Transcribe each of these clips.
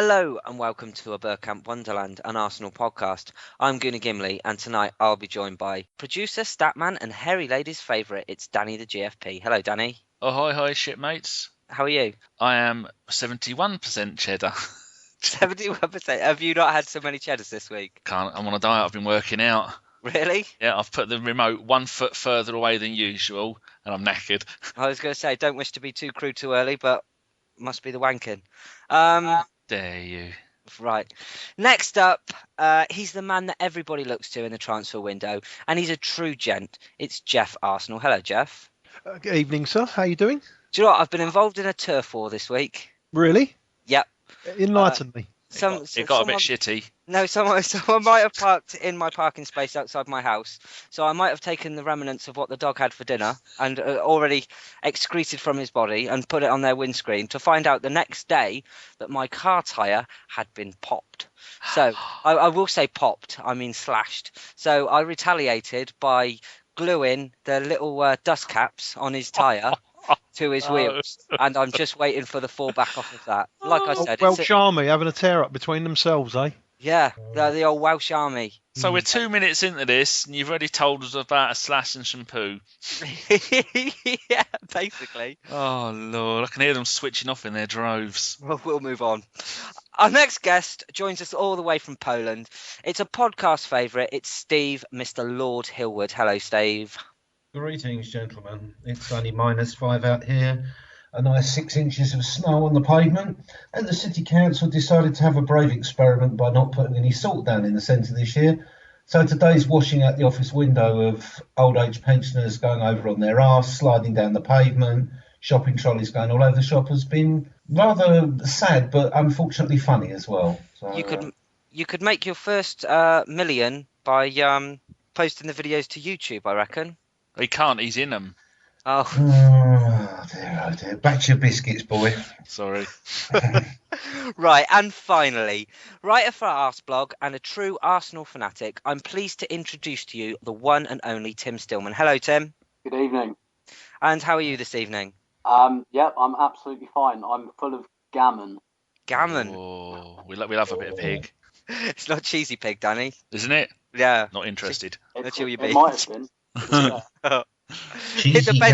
Hello and welcome to a Bergkamp Wonderland, an Arsenal podcast. I'm Gimli, and tonight I'll be joined by producer, statman and hairy lady's favourite, it's Danny the GFP. Hello Danny. Oh, hi shipmates. How are you? I am 71% cheddar. 71%? Have you not had so many cheddars this week? I'm on a diet, I've been working out. Really? Yeah, I've put the remote 1 foot further away than usual and I'm knackered. I was going to say, don't wish to be too crude too early, but must be the wanking. Dare you. Right. Next up, he's the man that everybody looks to in the transfer window, and he's a true gent. It's Geoff Arsenal. Hello, Geoff. Good evening, sir. How you doing? Do you know what? I've been involved in a turf war this week. Really? Yep. Enlighten me. It got a bit shitty. No, someone might have parked in my parking space outside my house. So I might have taken the remnants of what the dog had for dinner and already excreted from his body and put it on their windscreen to find out the next day that my car tyre had been popped. So I will say popped, I mean slashed. So I retaliated by gluing the little dust caps on his tyre to his wheels, and I'm just waiting for the fallback off of that. Like I said, Welsh Army having a tear up between themselves, eh? Yeah, the old Welsh Army. So we're 2 minutes into this, and you've already told us about a slash and shampoo. Yeah, basically. Oh Lord, I can hear them switching off in their droves. Well, we'll move on. Our next guest joins us all the way from Poland. It's a podcast favourite. It's Steve, Mr. Lord Hillwood. Hello, Steve. Greetings, gentlemen. It's only -5 out here, a nice 6 inches of snow on the pavement, and the City Council decided to have a brave experiment by not putting any salt down in the centre this year. So today's washing out the office window of old age pensioners going over on their arse, sliding down the pavement, shopping trolleys going all over the shop has been rather sad, but unfortunately funny as well. So, you could make your first million by posting the videos to YouTube, I reckon. He can't, he's in them. Oh dear. Back to your biscuits, boy. Sorry. Right, and finally, writer for Arseblog and a true Arsenal fanatic, I'm pleased to introduce to you the one and only Tim Stillman. Hello, Tim. Good evening. And how are you this evening? Yeah, I'm absolutely fine. I'm full of gammon. Gammon? Oh, we love a bit of pig. It's not cheesy pig, Danny. Isn't it? Yeah. Not interested. It might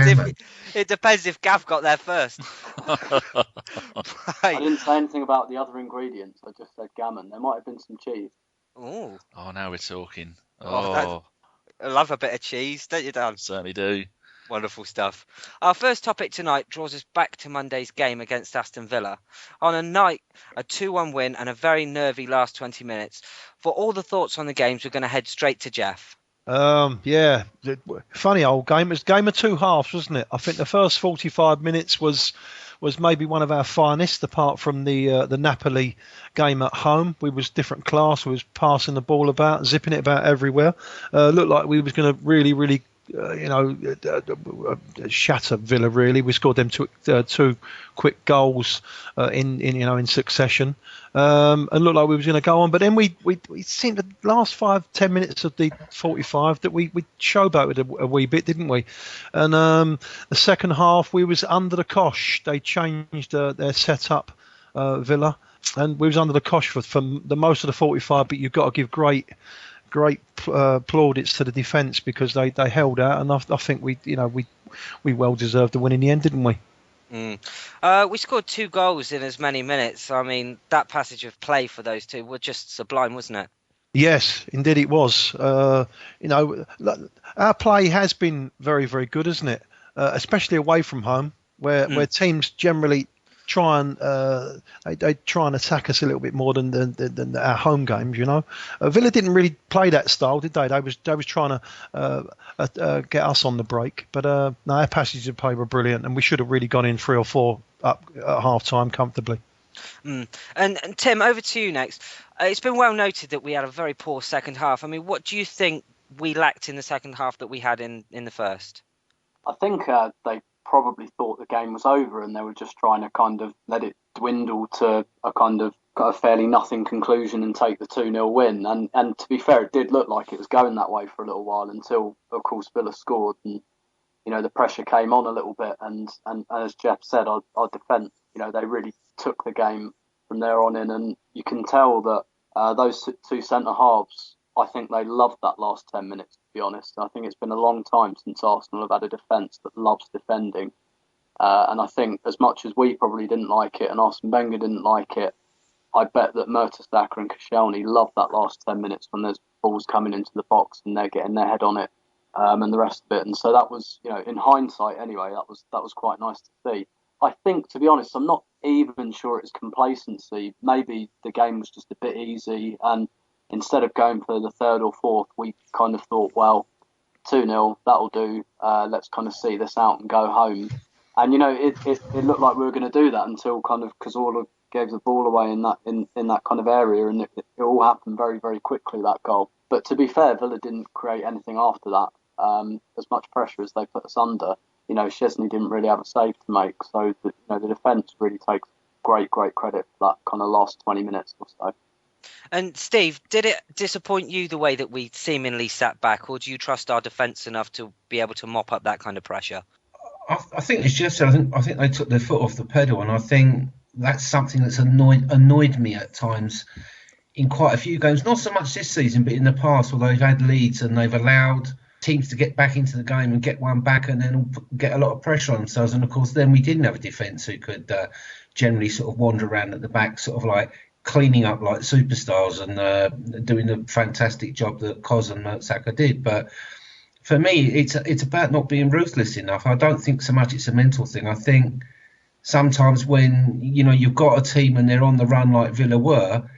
have been. It depends if Gav got there first. I didn't say anything about the other ingredients. I just said gammon. There might have been some cheese. Ooh. Oh, now we're talking. I love a bit of cheese, don't you, Dan? Certainly do. Wonderful stuff. Our first topic tonight draws us back to Monday's game against Aston Villa. On a night, a 2-1 win and a very nervy last 20 minutes. For all the thoughts on the games, we're going to head straight to Geoff. Yeah, funny old game. It was a game of two halves, wasn't it? I think the first 45 minutes was maybe one of our finest, apart from the Napoli game at home. We was different class. We was passing the ball about, zipping it about everywhere. Looked like we was going to really shatter Villa. Really, we scored them two quick goals in succession, and looked like we was going to go on. But then we seemed the last 5-10 minutes of the 45 that we showboated a wee bit, didn't we? And the second half we was under the cosh. They changed their setup, Villa, and we was under the cosh for the most of the 45. But you've got to give great plaudits to the defence because they held out, and I think we well deserved the win in the end, didn't we? We scored 2 goals in as many minutes. I mean, that passage of play for those two were just sublime, wasn't it? Yes, indeed it was. Our play has been very, very good, hasn't it? Especially away from home, where teams generally try and they try and attack us a little bit more than our home games. Villa didn't really play that style, did they? They was trying to get us on the break, but no, our passages of play were brilliant, and we should have really gone in 3 or 4 up at half time comfortably. And Tim, over to you next. It's been well noted that we had a very poor second half. I mean, what do you think we lacked in the second half that we had in the first? I think they probably thought the game was over and they were just trying to kind of let it dwindle to a fairly nothing conclusion and take the 2-0 win. And to be fair, it did look like it was going that way for a little while until, of course, Villa scored and, the pressure came on a little bit. And as Geoff said, our defence, they really took the game from there on in, and you can tell that those two centre halves, I think they loved that last 10 minutes, to be honest. I think it's been a long time since Arsenal have had a defence that loves defending. And I think as much as we probably didn't like it and Arsene Wenger didn't like it, I bet that Mertesacker and Koscielny loved that last 10 minutes when there's balls coming into the box and they're getting their head on it, and the rest of it. And so that was, in hindsight anyway, that was quite nice to see. I think, to be honest, I'm not even sure it's complacency. Maybe the game was just a bit easy, and instead of going for the third or fourth, we kind of thought, well, 2-0, that'll do. Let's kind of see this out and go home. And it looked like we were going to do that until kind of Cazorla gave the ball away in that kind of area, and it all happened very, very quickly, that goal. But to be fair, Villa didn't create anything after that. As much pressure as they put us under, Szczesny didn't really have a save to make. So the defence really takes great credit for that kind of last 20 minutes or so. And Steve, did it disappoint you the way that we seemingly sat back, or do you trust our defence enough to be able to mop up that kind of pressure? I think it's just, I think they took their foot off the pedal, and I think that's something that's annoyed me at times in quite a few games. Not so much this season, but in the past, where they've had leads and they've allowed teams to get back into the game and get one back and then get a lot of pressure on themselves. And of course, then we didn't have a defence who could generally sort of wander around at the back, sort of like cleaning up like superstars and doing the fantastic job that Koz and Mertesacker did. But for me, it's about not being ruthless enough. I don't think so much it's a mental thing. I think sometimes when you've got a team and they're on the run like Villa were,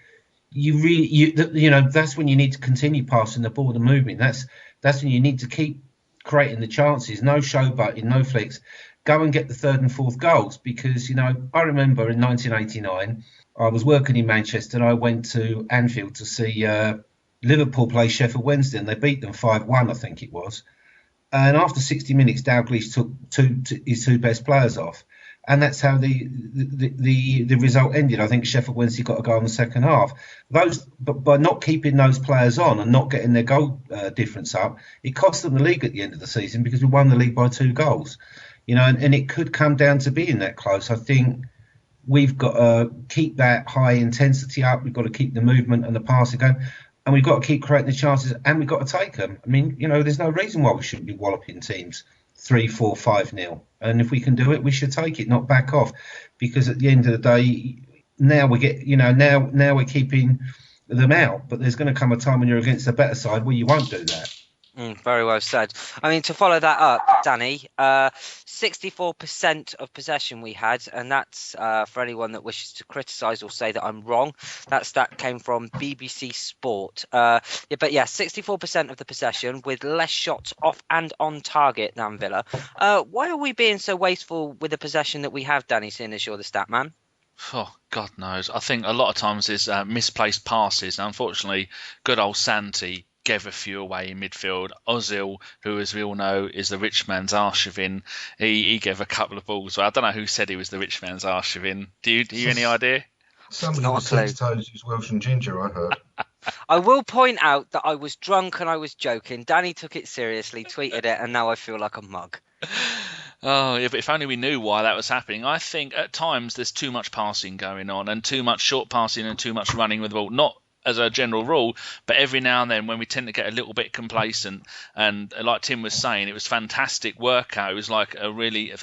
that's when you need to continue passing the ball and moving. That's when you need to keep creating the chances. No showboating, no flicks. Go and get the third and fourth goals, because I remember in 1989 I was working in Manchester and I went to Anfield to see Liverpool play Sheffield Wednesday, and they beat them 5-1, I think it was. And after 60 minutes, Dalglish took his two best players off, and that's how the result ended. I think Sheffield Wednesday got a goal in the second half. But by not keeping those players on and not getting their goal difference up, it cost them the league at the end of the season, because we won the league by 2 goals. And it could come down to being that close. I think we've got to keep that high intensity up. We've got to keep the movement and the passing going. And we've got to keep creating the chances, and we've got to take them. I mean, there's no reason why we shouldn't be walloping teams 3, 4, 5-0. And if we can do it, we should take it, not back off. Because at the end of the day, now we get, now we're keeping them out. But there's going to come a time when you're against a better side where you won't do that. Very well said. I mean, to follow that up, Danny, 64% of possession we had, and that's for anyone that wishes to criticise or say that I'm wrong. That stat came from BBC Sport. 64% of the possession, with less shots off and on target than Villa. Why are we being so wasteful with the possession that we have, Danny, seeing as you're the stat man? Oh, God knows. I think a lot of times is misplaced passes. Now, unfortunately, good old Santi gave a few away in midfield. Ozil, who, as we all know, is the rich man's Arshavin, he gave a couple of balls. I don't know who said he was the rich man's Arshavin. Do you any idea? Somebody with 6 toes who's Welsh and ginger, I heard. I will point out that I was drunk and I was joking. Danny took it seriously, tweeted it, and now I feel like a mug. Oh, yeah, but if only we knew why that was happening. I think at times there's too much passing going on, and too much short passing and too much running with the ball. Not as a general rule, but every now and then when we tend to get a little bit complacent, and like Tim was saying, it was fantastic workout. It was like a really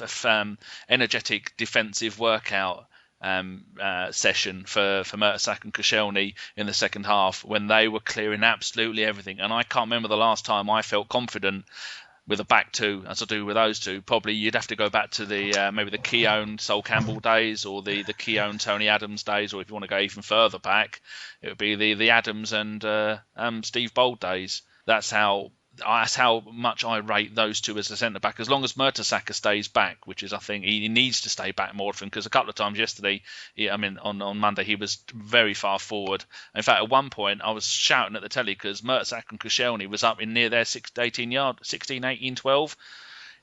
energetic defensive workout session for Mertesacker and Koscielny in the second half, when they were clearing absolutely everything. And I can't remember the last time I felt confident with a back two as I do with those two. Probably you'd have to go back to the maybe the Keown Sol Campbell days, or the Keown Tony Adams days, or if you want to go even further back, it would be the Adams and Steve Bold days. That's how much I rate those two as a centre back. As long as Mertesacker stays back, which is, I think he needs to stay back more often, because a couple of times yesterday, on Monday, he was very far forward. In fact, at one point I was shouting at the telly because Mertesacker and Koscielny was up in near their 16, 18, 12.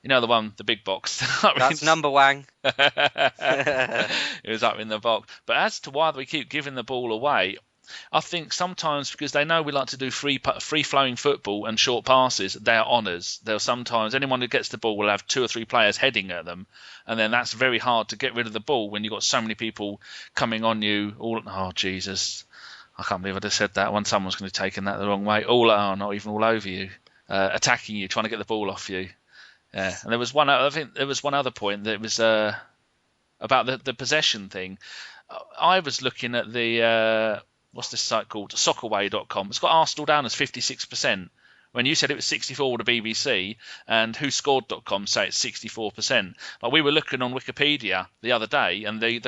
The one, the big box. That's number one. It was up in the box. But as to why we keep giving the ball away, I think sometimes because they know we like to do free-flowing football and short passes, they're honours. They'll sometimes, anyone who gets the ball will have 2 or 3 players heading at them, and then that's very hard to get rid of the ball when you've got so many people coming on you. Oh, Jesus. I can't believe I just said that. Someone's going to have taken that the wrong way. Not even all over you, attacking you, trying to get the ball off you. Yeah, and there was one other point that was about the possession thing. I was looking at the what's this site called? Soccerway.com. It's got Arsenal down as 56%. When you said it was 64 to BBC, and WhoScored.com say it's 64%. Like, we were looking on Wikipedia the other day, and the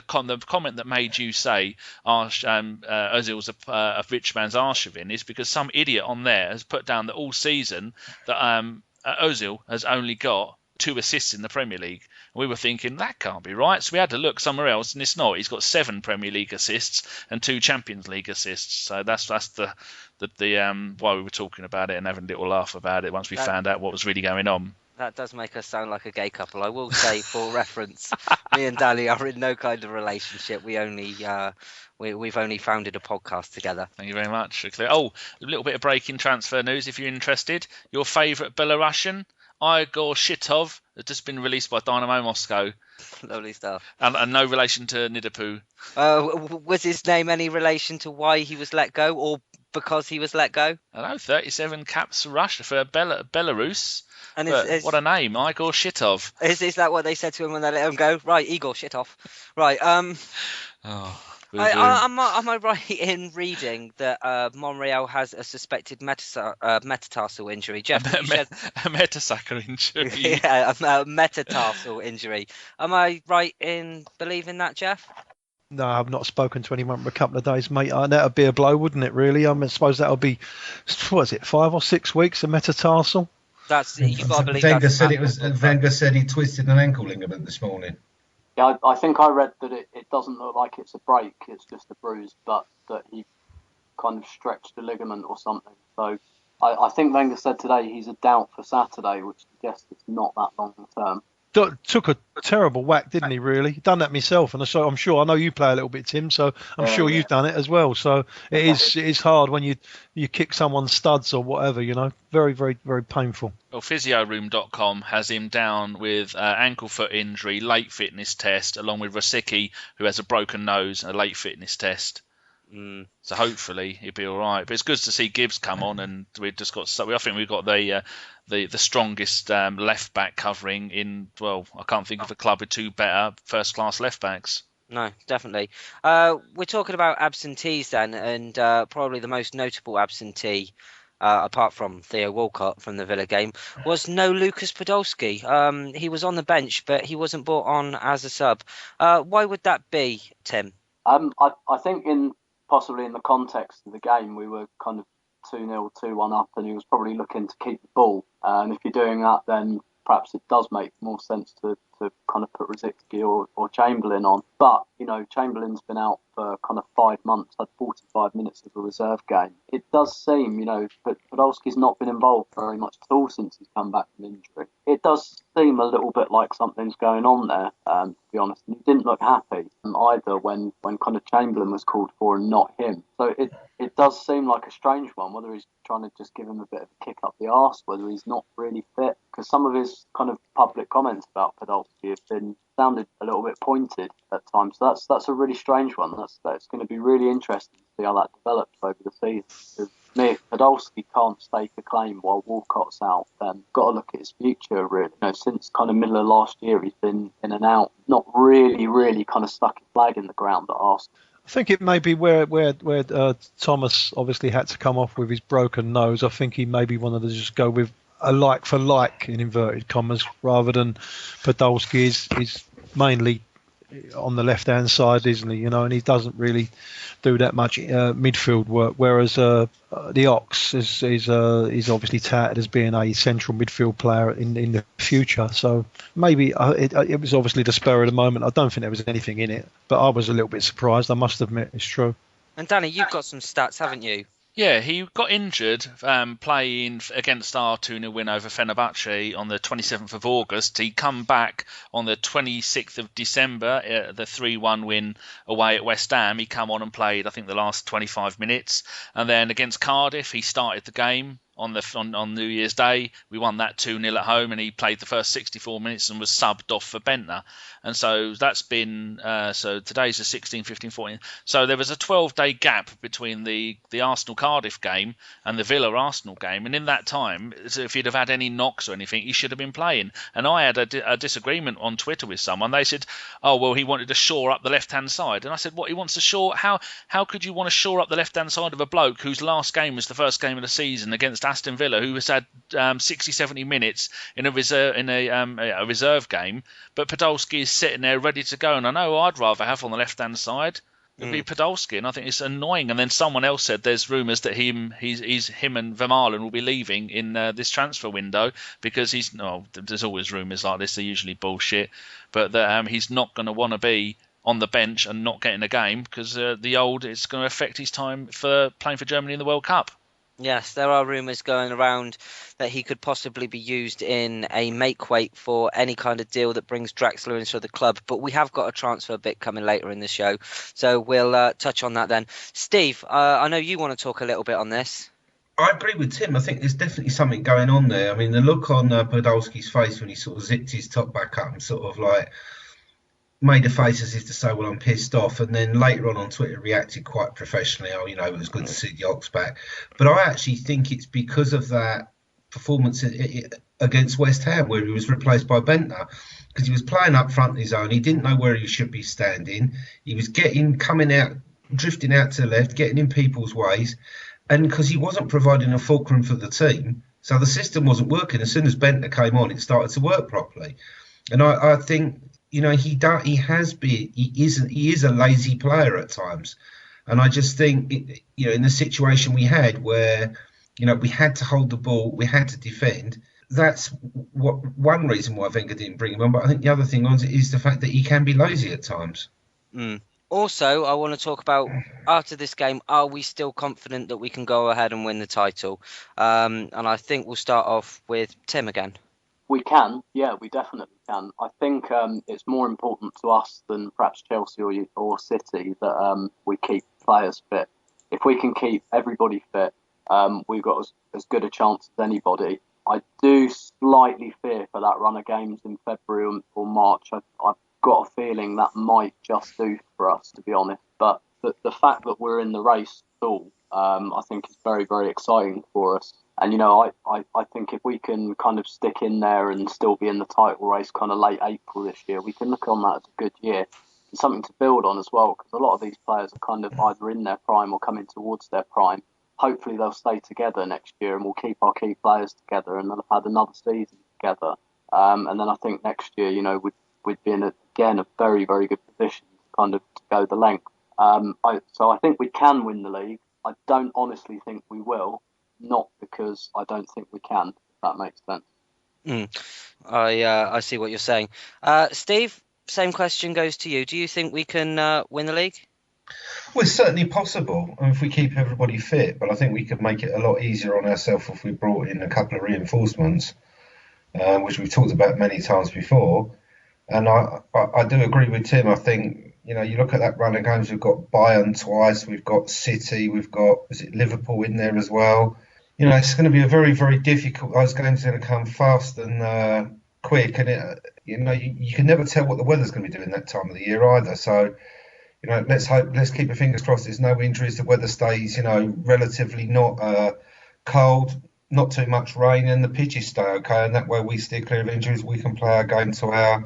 comment that made you say Ozil's a rich man's Arshavin is because some idiot on there has put down that all season that Ozil has only got 2 assists in the Premier League. We were thinking that can't be right, so we had to look somewhere else, and it's not. He's got 7 Premier League assists and 2 Champions League assists. So that's the why we were talking about it and having a little laugh about it once we found out what was really going on. That does make us sound like a gay couple. I will say, for reference, me and Danny are in no kind of relationship. We only we've only founded a podcast together. Thank you very much. Oh, a little bit of breaking transfer news if you're interested. Your favourite Belarusian, Igor Shitov, has just been released by Dynamo Moscow. Lovely stuff. And no relation to Nidapu. Was his name any relation to why he was let go, or because he was let go? I don't know, 37 caps for Russia, for Belarus. And what a name, Igor Shitov. Is that what they said to him when they let him go? Right, Igor Shitov. Right. Am I right in reading that Monreal has a suspected metatarsal injury? Geoff, a metatarsal injury. Yeah, a metatarsal injury. Am I right in believing that, Geoff? No, I've not spoken to anyone for a couple of days, mate. That would be a blow, wouldn't it, really? I suppose that would be, 5 or 6 weeks of metatarsal? You've got to believe Wenger said he twisted an ankle ligament this morning. Yeah, I think I read that it doesn't look like it's a break, it's just a bruise, but that he kind of stretched the ligament or something. So I think Wenger said today he's a doubt for Saturday, which suggests it's not that long term. Took a terrible whack, didn't he, really? Done that myself, and so I'm sure, I know you play a little bit, Tim, so I'm sure you've done it as well. So it is hard when you kick someone's studs or whatever, very, very, very painful. Well, physioroom.com has him down with ankle foot injury, late fitness test, along with Rosicky, who has a broken nose, a late fitness test. So hopefully he'll be all right. But it's good to see Gibbs come on, and we've just got. I think we've got the strongest left back covering in. Well, I can't think of a club with 2 better first class left backs. No, definitely. We're talking about absentees then, and probably the most notable absentee, apart from Theo Walcott from the Villa game, was no Lucas Podolski. He was on the bench, but he wasn't brought on as a sub. Why would that be, Tim? I think possibly in the context of the game, we were kind of 2-0, 2-1 up, and he was probably looking to keep the ball. And if you're doing that, then perhaps it does make more sense to kind of put Rosicky or Chamberlain on. But, Chamberlain's been out for kind of 5 months, had 45 minutes of a reserve game. It does seem, but Podolski's not been involved very much at all since he's come back from injury. It does seem a little bit like something's going on there, to be honest. And he didn't look happy either when kind of Chamberlain was called for and not him. So it does seem like a strange one, whether he's trying to just give him a bit of a kick up the arse, whether he's not really fit. Because some of his kind of public comments about Podolski have sounded a little bit pointed at times. So that's a really strange one. That's going to be really interesting to see how that develops over the season. Because if Podolski can't stake a claim while Walcott's out, then got to look at his future, really. Since kind of middle of last year, he's been in and out, not really kind of stuck his flag in the ground at Arsenal. I think it may be where Thomas obviously had to come off with his broken nose. I think he maybe wanted to just go with a like for like, in inverted commas, rather than Podolski is mainly on the left hand side, isn't he? And he doesn't really do that much midfield work. Whereas the Ox is obviously touted as being a central midfield player in the future. So maybe it was obviously the spur of the moment. I don't think there was anything in it, but I was a little bit surprised, I must admit. It's true. And Danny, you've got some stats, haven't you? Yeah, he got injured playing against our 2-0 win over Fenerbahce on the 27th of August. He come back on the 26th of December, the 3-1 win away at West Ham. He come on and played, I think, the last 25 minutes. And then against Cardiff, he started the game on New Year's Day. We won that 2-0 at home, and he played the first 64 minutes and was subbed off for Bentner. And so that's been, so today's the 16, 15, 14. So there was a 12-day gap between the Arsenal-Cardiff game and the Villa-Arsenal game. And in that time, if he'd have had any knocks or anything, he should have been playing. And I had a disagreement on Twitter with someone. They said, oh, well, he wanted to shore up the left-hand side. And I said, what, he wants to shore? How could you want to shore up the left-hand side of a bloke whose last game was the first game of the season against Aston Villa, who has had 60, 70 minutes in a reserve game, but Podolski is sitting there ready to go, and I know I'd rather have on the left-hand side it'd be Podolski, and I think it's annoying. And then someone else said there's rumours that him and Vermaelen will be leaving in this transfer window because there's always rumours like this, they're usually bullshit, but that he's not going to want to be on the bench and not getting a game because it's going to affect his time for playing for Germany in the World Cup. Yes, there are rumours going around that he could possibly be used in a make-weight for any kind of deal that brings Draxler into the club. But we have got a transfer bit coming later in the show, so we'll touch on that then. Steve, I know you want to talk a little bit on this. I agree with Tim. I think there's definitely something going on there. I mean, the look on Podolski's face when he sort of zipped his top back up and sort of like made a face as if to say, well, I'm pissed off. And then later on Twitter reacted quite professionally. Oh, it was good to see the Ox back. But I actually think it's because of that performance against West Ham where he was replaced by Bentner, because he was playing up front in his own. He didn't know where he should be standing. He was coming out, drifting out to the left, getting in people's ways. And because he wasn't providing a fulcrum for the team, so the system wasn't working. As soon as Bentner came on, it started to work properly. And I think, he is a lazy player at times. And I just think, in the situation we had where, we had to hold the ball, we had to defend, that's one reason why Wenger didn't bring him on. But I think the other thing is the fact that he can be lazy at times. Also, I want to talk about, after this game, are we still confident that we can go ahead and win the title? And I think we'll start off with Tim again. We can, yeah, we definitely can. I think it's more important to us than perhaps Chelsea or City that we keep players fit. If we can keep everybody fit, we've got as good a chance as anybody. I do slightly fear for that run of games in February or March. I've got a feeling that might just do for us, to be honest. But the fact that we're in the race still, I think is very, very exciting for us. And, I think if we can kind of stick in there and still be in the title race kind of late April this year, we can look on that as a good year and something to build on as well, because a lot of these players are kind of either in their prime or coming towards their prime. Hopefully they'll stay together next year and we'll keep our key players together and they'll have had another season together. And then I think next year, we'd be in, a very, very good position to go the length. So I think we can win the league. I don't honestly think we will. Not because I don't think we can, if that makes sense. I see what you're saying. Steve, same question goes to you. Do you think we can win the league? Well, it's certainly possible if we keep everybody fit, but I think we could make it a lot easier on ourselves if we brought in a couple of reinforcements, which we've talked about many times before. And I do agree with Tim. I think, you look at that run of games, we've got Bayern twice, we've got City, we've got, Liverpool in there as well. It's going to be a very, very difficult. Those games are going to come fast and quick, and you can never tell what the weather's going to be doing that time of the year either. So, let's keep our fingers crossed. There's no injuries. The weather stays, relatively not cold, not too much rain, and the pitches stay okay. And that way, we steer clear of injuries. We can play our game to our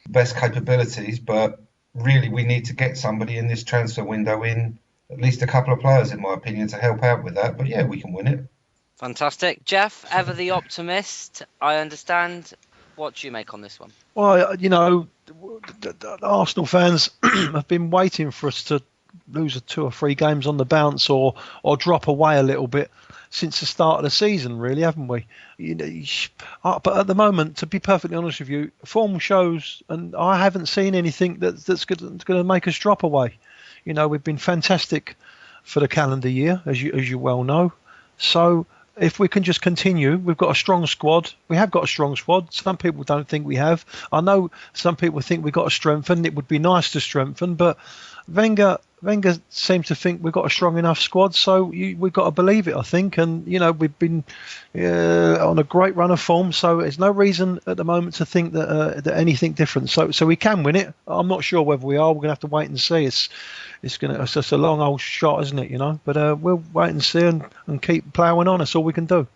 best capabilities. But really, we need to get somebody in this transfer window in. At least a couple of players, in my opinion, to help out with that. But yeah, we can win it. Fantastic. Geoff, ever the optimist, I understand. What do you make on this one? Well, the Arsenal fans have been waiting for us to lose 2 or 3 games on the bounce or drop away a little bit since the start of the season, really, haven't we? But at the moment, to be perfectly honest with you, form shows, and I haven't seen anything that's going to make us drop away. We've been fantastic for the calendar year, as you well know. So if we can just continue, we've got a strong squad. We have got a strong squad. Some people don't think we have. I know some people think we've got to strengthen. It would be nice to strengthen, but Wenger seems to think we've got a strong enough squad, so we've got to believe it, I think. And we've been on a great run of form, so there's no reason at the moment to think that anything different. So we can win it. I'm not sure whether we are. We're gonna have to wait and see. It's just a long old shot, isn't it? But we'll wait and see and keep ploughing on. That's all we can do.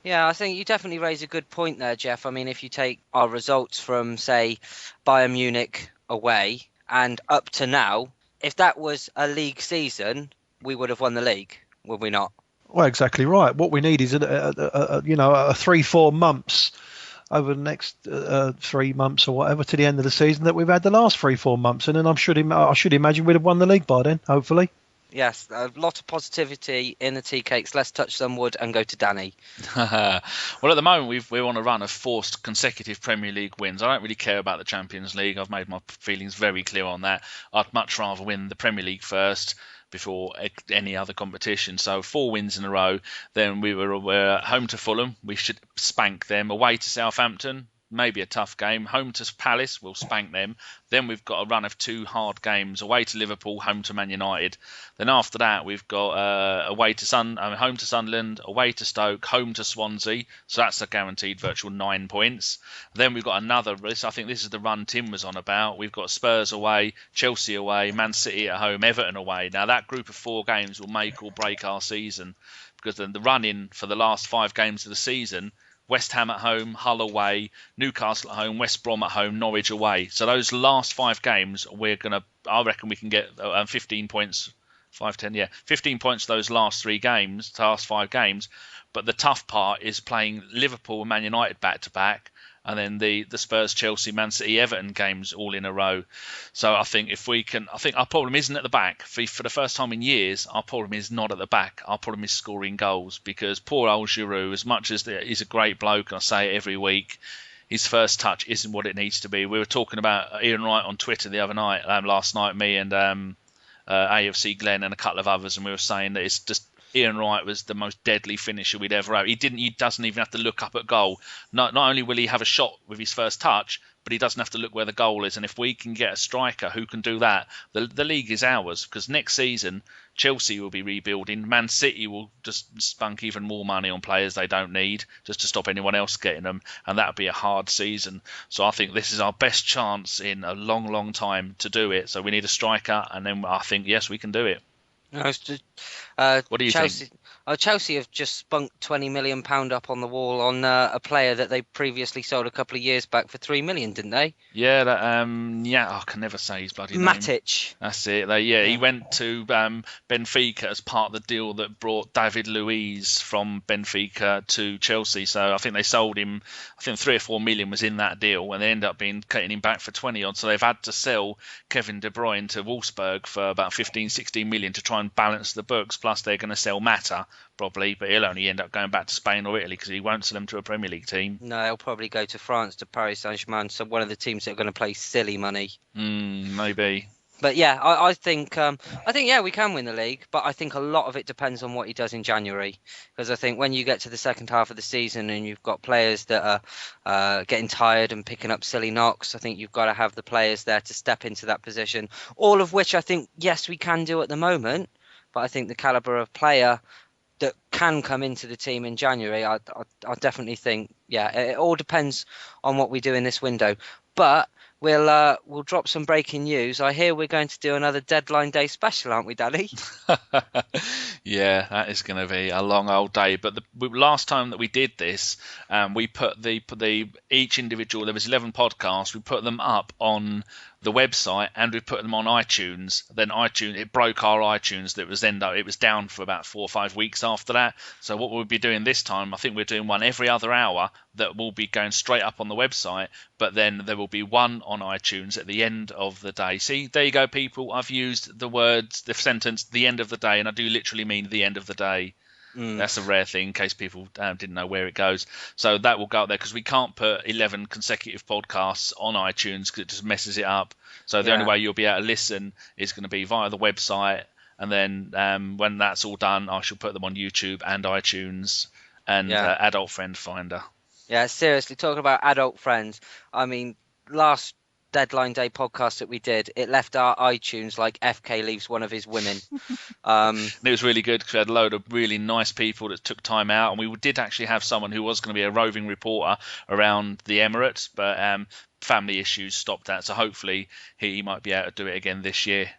Yeah, I think you definitely raise a good point there, Geoff. I mean, if you take our results from, say, Bayern Munich away and up to now, if that was a league season, we would have won the league, would we not? Well, exactly right. What we need is a 3-4 months over the next 3 months or whatever to the end of the season that we've had the last 3-4 months, and then I should imagine we'd have won the league by then, hopefully. Yes, a lot of positivity in the tea cakes. Let's touch some wood and go to Danny. Well, at the moment, we're on a run of 4 consecutive Premier League wins. I don't really care about the Champions League. I've made my feelings very clear on that. I'd much rather win the Premier League first before any other competition. So 4 wins in a row. Then we're home to Fulham. We should spank them. Away to Southampton. Maybe a tough game. Home to Palace, we'll spank them. Then we've got a run of 2 hard games. Away to Liverpool, home to Man United. Then after that, we've got home to Sunderland, away to Stoke, home to Swansea. So that's a guaranteed virtual 9 points. Then we've got another. I think this is the run Tim was on about. We've got Spurs away, Chelsea away, Man City at home, Everton away. Now that group of 4 games will make or break our season, because then the run-in for the last 5 games of the season: West Ham at home, Hull away, Newcastle at home, West Brom at home, Norwich away. So those last 5 games, I reckon we can get 15 points, 15 points those last 5 games. But the tough part is playing Liverpool and Man United back to back, and then the Spurs, Chelsea, Man City, Everton games all in a row. So I think our problem isn't at the back. For the first time in years, our problem is not at the back. Our problem is scoring goals, because poor old Giroud, as much as he's a great bloke, and I say it every week, his first touch isn't what it needs to be. We were talking about Ian Wright on Twitter last night, me and AFC Glenn and a couple of others, and we were saying that it's just Ian Wright was the most deadly finisher we'd ever had. He doesn't even have to look up at goal. Not only will he have a shot with his first touch, but he doesn't have to look where the goal is. And if we can get a striker who can do that, the league is ours. Because next season, Chelsea will be rebuilding. Man City will just spunk even more money on players they don't need, just to stop anyone else getting them. And that'll be a hard season. So I think this is our best chance in a long, long time to do it. So we need a striker. And then I think, yes, we can do it. What do you think? Chelsea have just spunked £20 million up on the wall on a player that they previously sold a couple of years back for £3 million, didn't they? Yeah, I can never say his bloody name. Matic. That's it. He went to Benfica as part of the deal that brought David Luiz from Benfica to Chelsea. So I think they sold him. I think 3 or 4 million was in that deal, and they ended up getting him back for 20 odd. So they've had to sell Kevin De Bruyne to Wolfsburg for about 15-16 million to try and balance the books. Plus they're going to sell Mata probably, but he'll only end up going back to Spain or Italy, because he won't sell them to a Premier League team. No, he'll probably go to France, to Paris Saint-Germain, so one of the teams that are going to play silly money. Maybe. But yeah, I think we can win the league, but I think a lot of it depends on what he does in January, because I think when you get to the second half of the season and you've got players that are getting tired and picking up silly knocks, I think you've got to have the players there to step into that position, all of which I think, yes, we can do at the moment, but I think the calibre of player that can come into the team in January, I definitely think, it all depends on what we do in this window. But we'll drop some breaking news. I hear we're going to do another deadline day special, aren't we, Danny? Yeah, that is going to be a long old day. But the last time that we did this, we put each individual. There was 11 podcasts. We put them up on the website, and we put them on iTunes. Then iTunes, it broke our iTunes. It was down for about 4 or 5 weeks after that. So what we'll be doing this time, I think we're doing one every other hour that will be going straight up on the website, but then there will be one on iTunes at the end of the day. See, there you go, people. I've used the sentence, the end of the day, and I do literally mean the end of the day. That's a rare thing, in case people didn't know where it goes. So that will go up there, because we can't put 11 consecutive podcasts on iTunes because it just messes it up. So the only way you'll be able to listen is going to be via the website. and then when that's all done, I shall put them on YouTube and iTunes and Adult Friend Finder. Yeah, seriously, talking about adult friends. I mean, last deadline day podcast that we did, it left our iTunes like FK leaves one of his women. And it was really good because we had a load of really nice people that took time out, and we did actually have someone who was going to be a roving reporter around the Emirates, but family issues stopped that. So hopefully he might be able to do it again this year.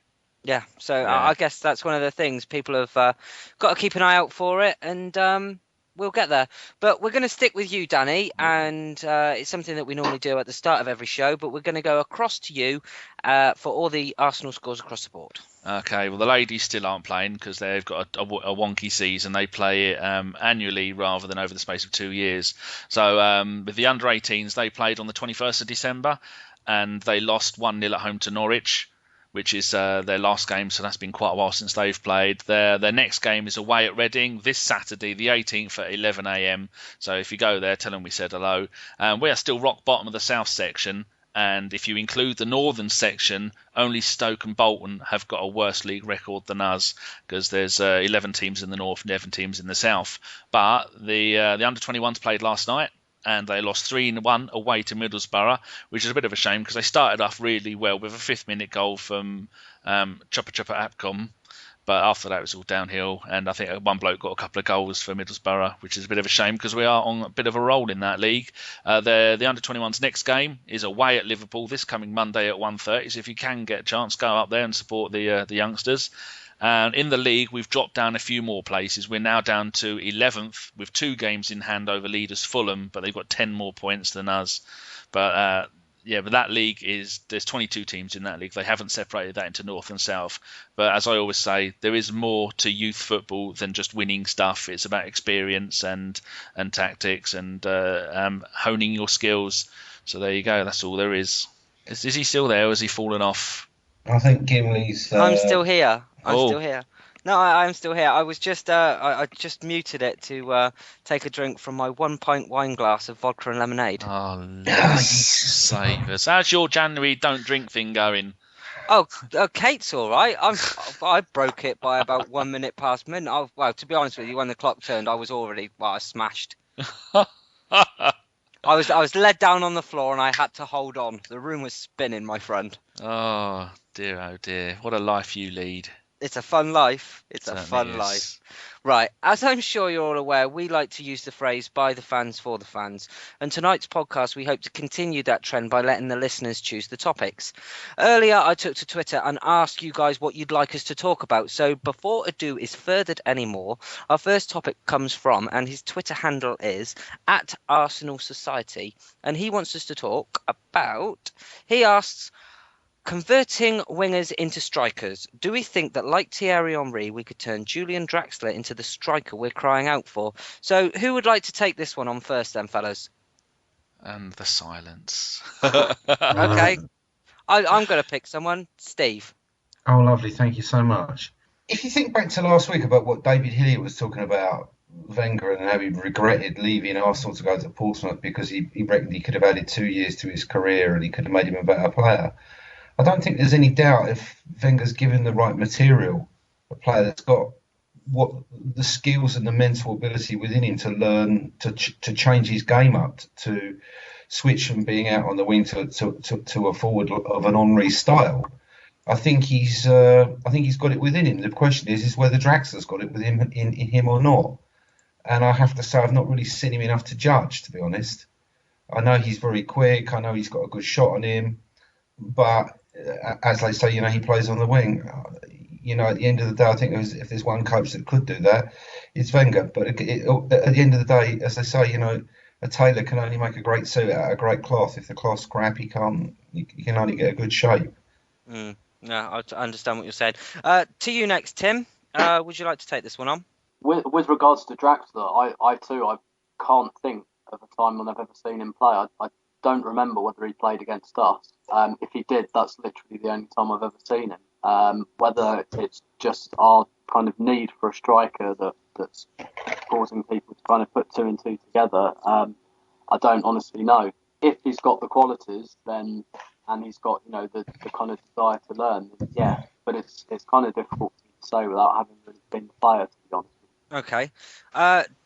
Yeah, so I guess that's one of the things people have got to keep an eye out for it, and we'll get there. But we're going to stick with you, Danny, and it's something that we normally do at the start of every show, but we're going to go across to you for all the Arsenal scores across the board. Okay, well, the ladies still aren't playing because they've got a wonky season. They play it annually rather than over the space of 2 years. So with the under-18s, they played on the 21st of December, and they lost 1-0 at home to Norwich, which is their last game, so that's been quite a while since they've played. Their next game is away at Reading this Saturday, the 18th at 11 a.m. So if you go there, tell them we said hello. We are still rock bottom of the south section, and if you include the northern section, only Stoke and Bolton have got a worse league record than us, because there's 11 teams in the north and 11 teams in the south. But the under-21s played last night, and they lost 3-1 away to Middlesbrough, which is a bit of a shame because they started off really well with a 5th-minute goal from Chopper Apcom. But after that, it was all downhill, and I think one bloke got a couple of goals for Middlesbrough, which is a bit of a shame because we are on a bit of a roll in that league. The under-21's next game is away at Liverpool this coming Monday at 1:30, so if you can get a chance, go up there and support the youngsters. And in the league, we've dropped down a few more places. We're now down to 11th with 2 games in hand over leaders Fulham, but they've got 10 more points than us. But that league there's 22 teams in that league. They haven't separated that into north and south. But as I always say, there is more to youth football than just winning stuff. It's about experience and tactics and honing your skills. So there you go. That's all there is. Is he still there, or has he fallen off? I think Gimli's. I'm still here. I'm Oh. still here. No, I'm still here. I was just I just muted it to take a drink from my 1-pint wine glass of vodka and lemonade. Oh, let's save us. How's your January don't drink thing going? Oh, Kate's all right. I broke it by about 1 minute past midnight. Well, to be honest with you, when the clock turned, I was already I smashed. I was led down on the floor and I had to hold on. The room was spinning, my friend. Oh dear. What a life you lead. It's a fun life. It's a Certainly fun is. life. Right, as I'm sure you're all aware, we like to use the phrase by the fans for the fans. And tonight's podcast, we hope to continue that trend by letting the listeners choose the topics. Earlier, I took to Twitter and asked you guys what you'd like us to talk about. So before ado is furthered anymore, our first topic comes from, and his Twitter handle is @ArsenalSociety. And he wants us to talk about, he asks, converting wingers into strikers. Do we think that, like Thierry Henry, we could turn Julian Draxler into the striker we're crying out for? So who would like to take this one on first then, fellas? And the silence. Okay. I'm going to pick someone. Steve. Oh, lovely. Thank you so much. If you think back to last week about what David Hillier was talking about Wenger and how he regretted leaving Arsenal to go to Portsmouth because he reckoned he could have added 2 years to his career and he could have made him a better player. I don't think there's any doubt if Wenger's given the right material, a player that's got what the skills and the mental ability within him to learn to change his game up, to switch from being out on the wing to a forward of an Henry style. I think he's got it within him. The question is whether Draxler's got it within in him or not. And I have to say I've not really seen him enough to judge, to be honest. I know he's very quick. I know he's got a good shot on him, but as they say, he plays on the wing. At the end of the day, I think if there's one coach that could do that, it's Wenger. But at the end of the day, as they say, a tailor can only make a great suit out of a great cloth. If the cloth's crap, he can only get a good shape. No, I understand what you're saying. To you next, Tim. Would you like to take this one on? With regards to Draxler, I can't think of a time when I've ever seen him play. I don't remember whether he played against us. If he did, that's literally the only time I've ever seen him. Whether it's just our kind of need for a striker that's causing people to kind of put 2 and 2 together, I don't honestly know. If he's got the qualities, then and he's got the kind of desire to learn, then yeah. But it's kind of difficult to say without having really been the player, to be honest. Okay.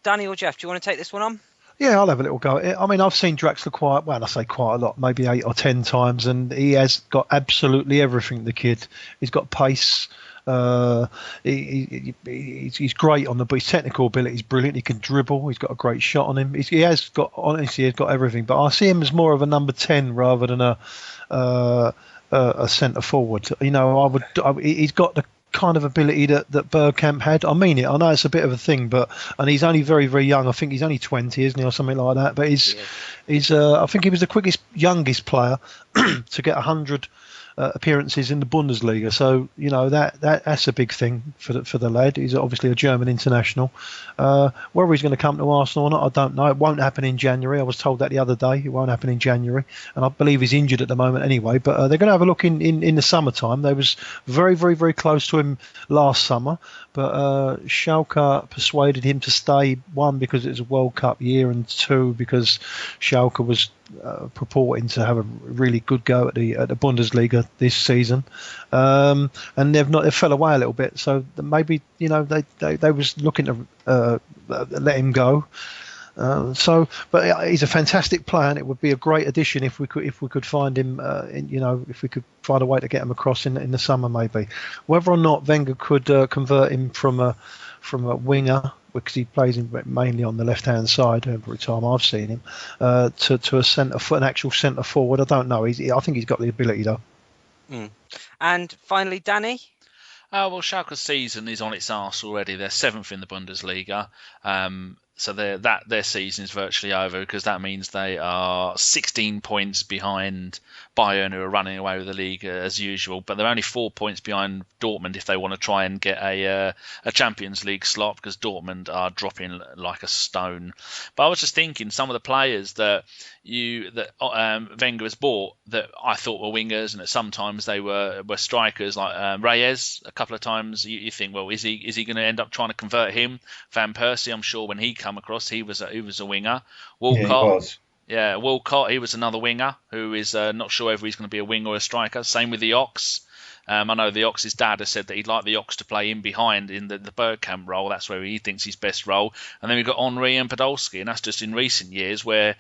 Danny or Geoff, do you want to take this one on? Yeah, I'll have a little go at it. I mean, I've seen Draxler I say quite a lot, maybe 8 or 10 times, and he has got absolutely everything, the kid. He's got pace. He's great on the his technical ability is brilliant. He can dribble. He's got a great shot on him. He has got everything. But I see him as more of a number 10 rather than a centre forward. You know, he's got the kind of ability that Bergkamp had. I mean it. I know it's a bit of a thing, and he's only very, very young. I think he's only 20, isn't he, or something like that. But he's I think he was the youngest player to get 100 appearances in the Bundesliga. So you know that's a big thing for the lad. He's obviously a German international. Whether he's going to come to Arsenal or not, I don't know. It won't happen in January. I was told that the other day. It won't happen in January, and I believe he's injured at the moment anyway. But they're going to have a look in the summertime. They was very, very, very close to him last summer, but Schalke persuaded him to stay. One, because it was a World Cup year, and two, because Schalke was purporting to have a really good go at the Bundesliga this season, and they fell away a little bit. So maybe they was looking to let him go. But he's a fantastic player, and it would be a great addition if we could find him. If we could find a way to get him across in the summer, maybe. Whether or not Wenger could convert him from a winger, because he plays mainly on the left-hand side every time I've seen him, to an actual centre forward. I don't know. I think he's got the ability though. And finally, Danny. Well, Schalke's season is on its arse already. They're 7th in the Bundesliga. So their season is virtually over, because that means they are 16 points behind Bayern, who are running away with the league as usual. But they're only 4 points behind Dortmund if they want to try and get a Champions League slot, because Dortmund are dropping like a stone. But I was just thinking, some of the players that Wenger has bought that I thought were wingers, and that sometimes they were strikers, like Reyes. A couple of times you think, well, is he going to end up trying to convert him? Van Persie, I'm sure when he come across, he was a winger. Walcott, yeah, he was. Yeah, Walcott, he was another winger who is not sure whether he's going to be a winger or a striker. Same with the Ox. I know the Ox's dad has said that he'd like the Ox to play in behind in the Bergkamp role. That's where he thinks his best role. And then we've got Henry and Podolski, and that's just in recent years where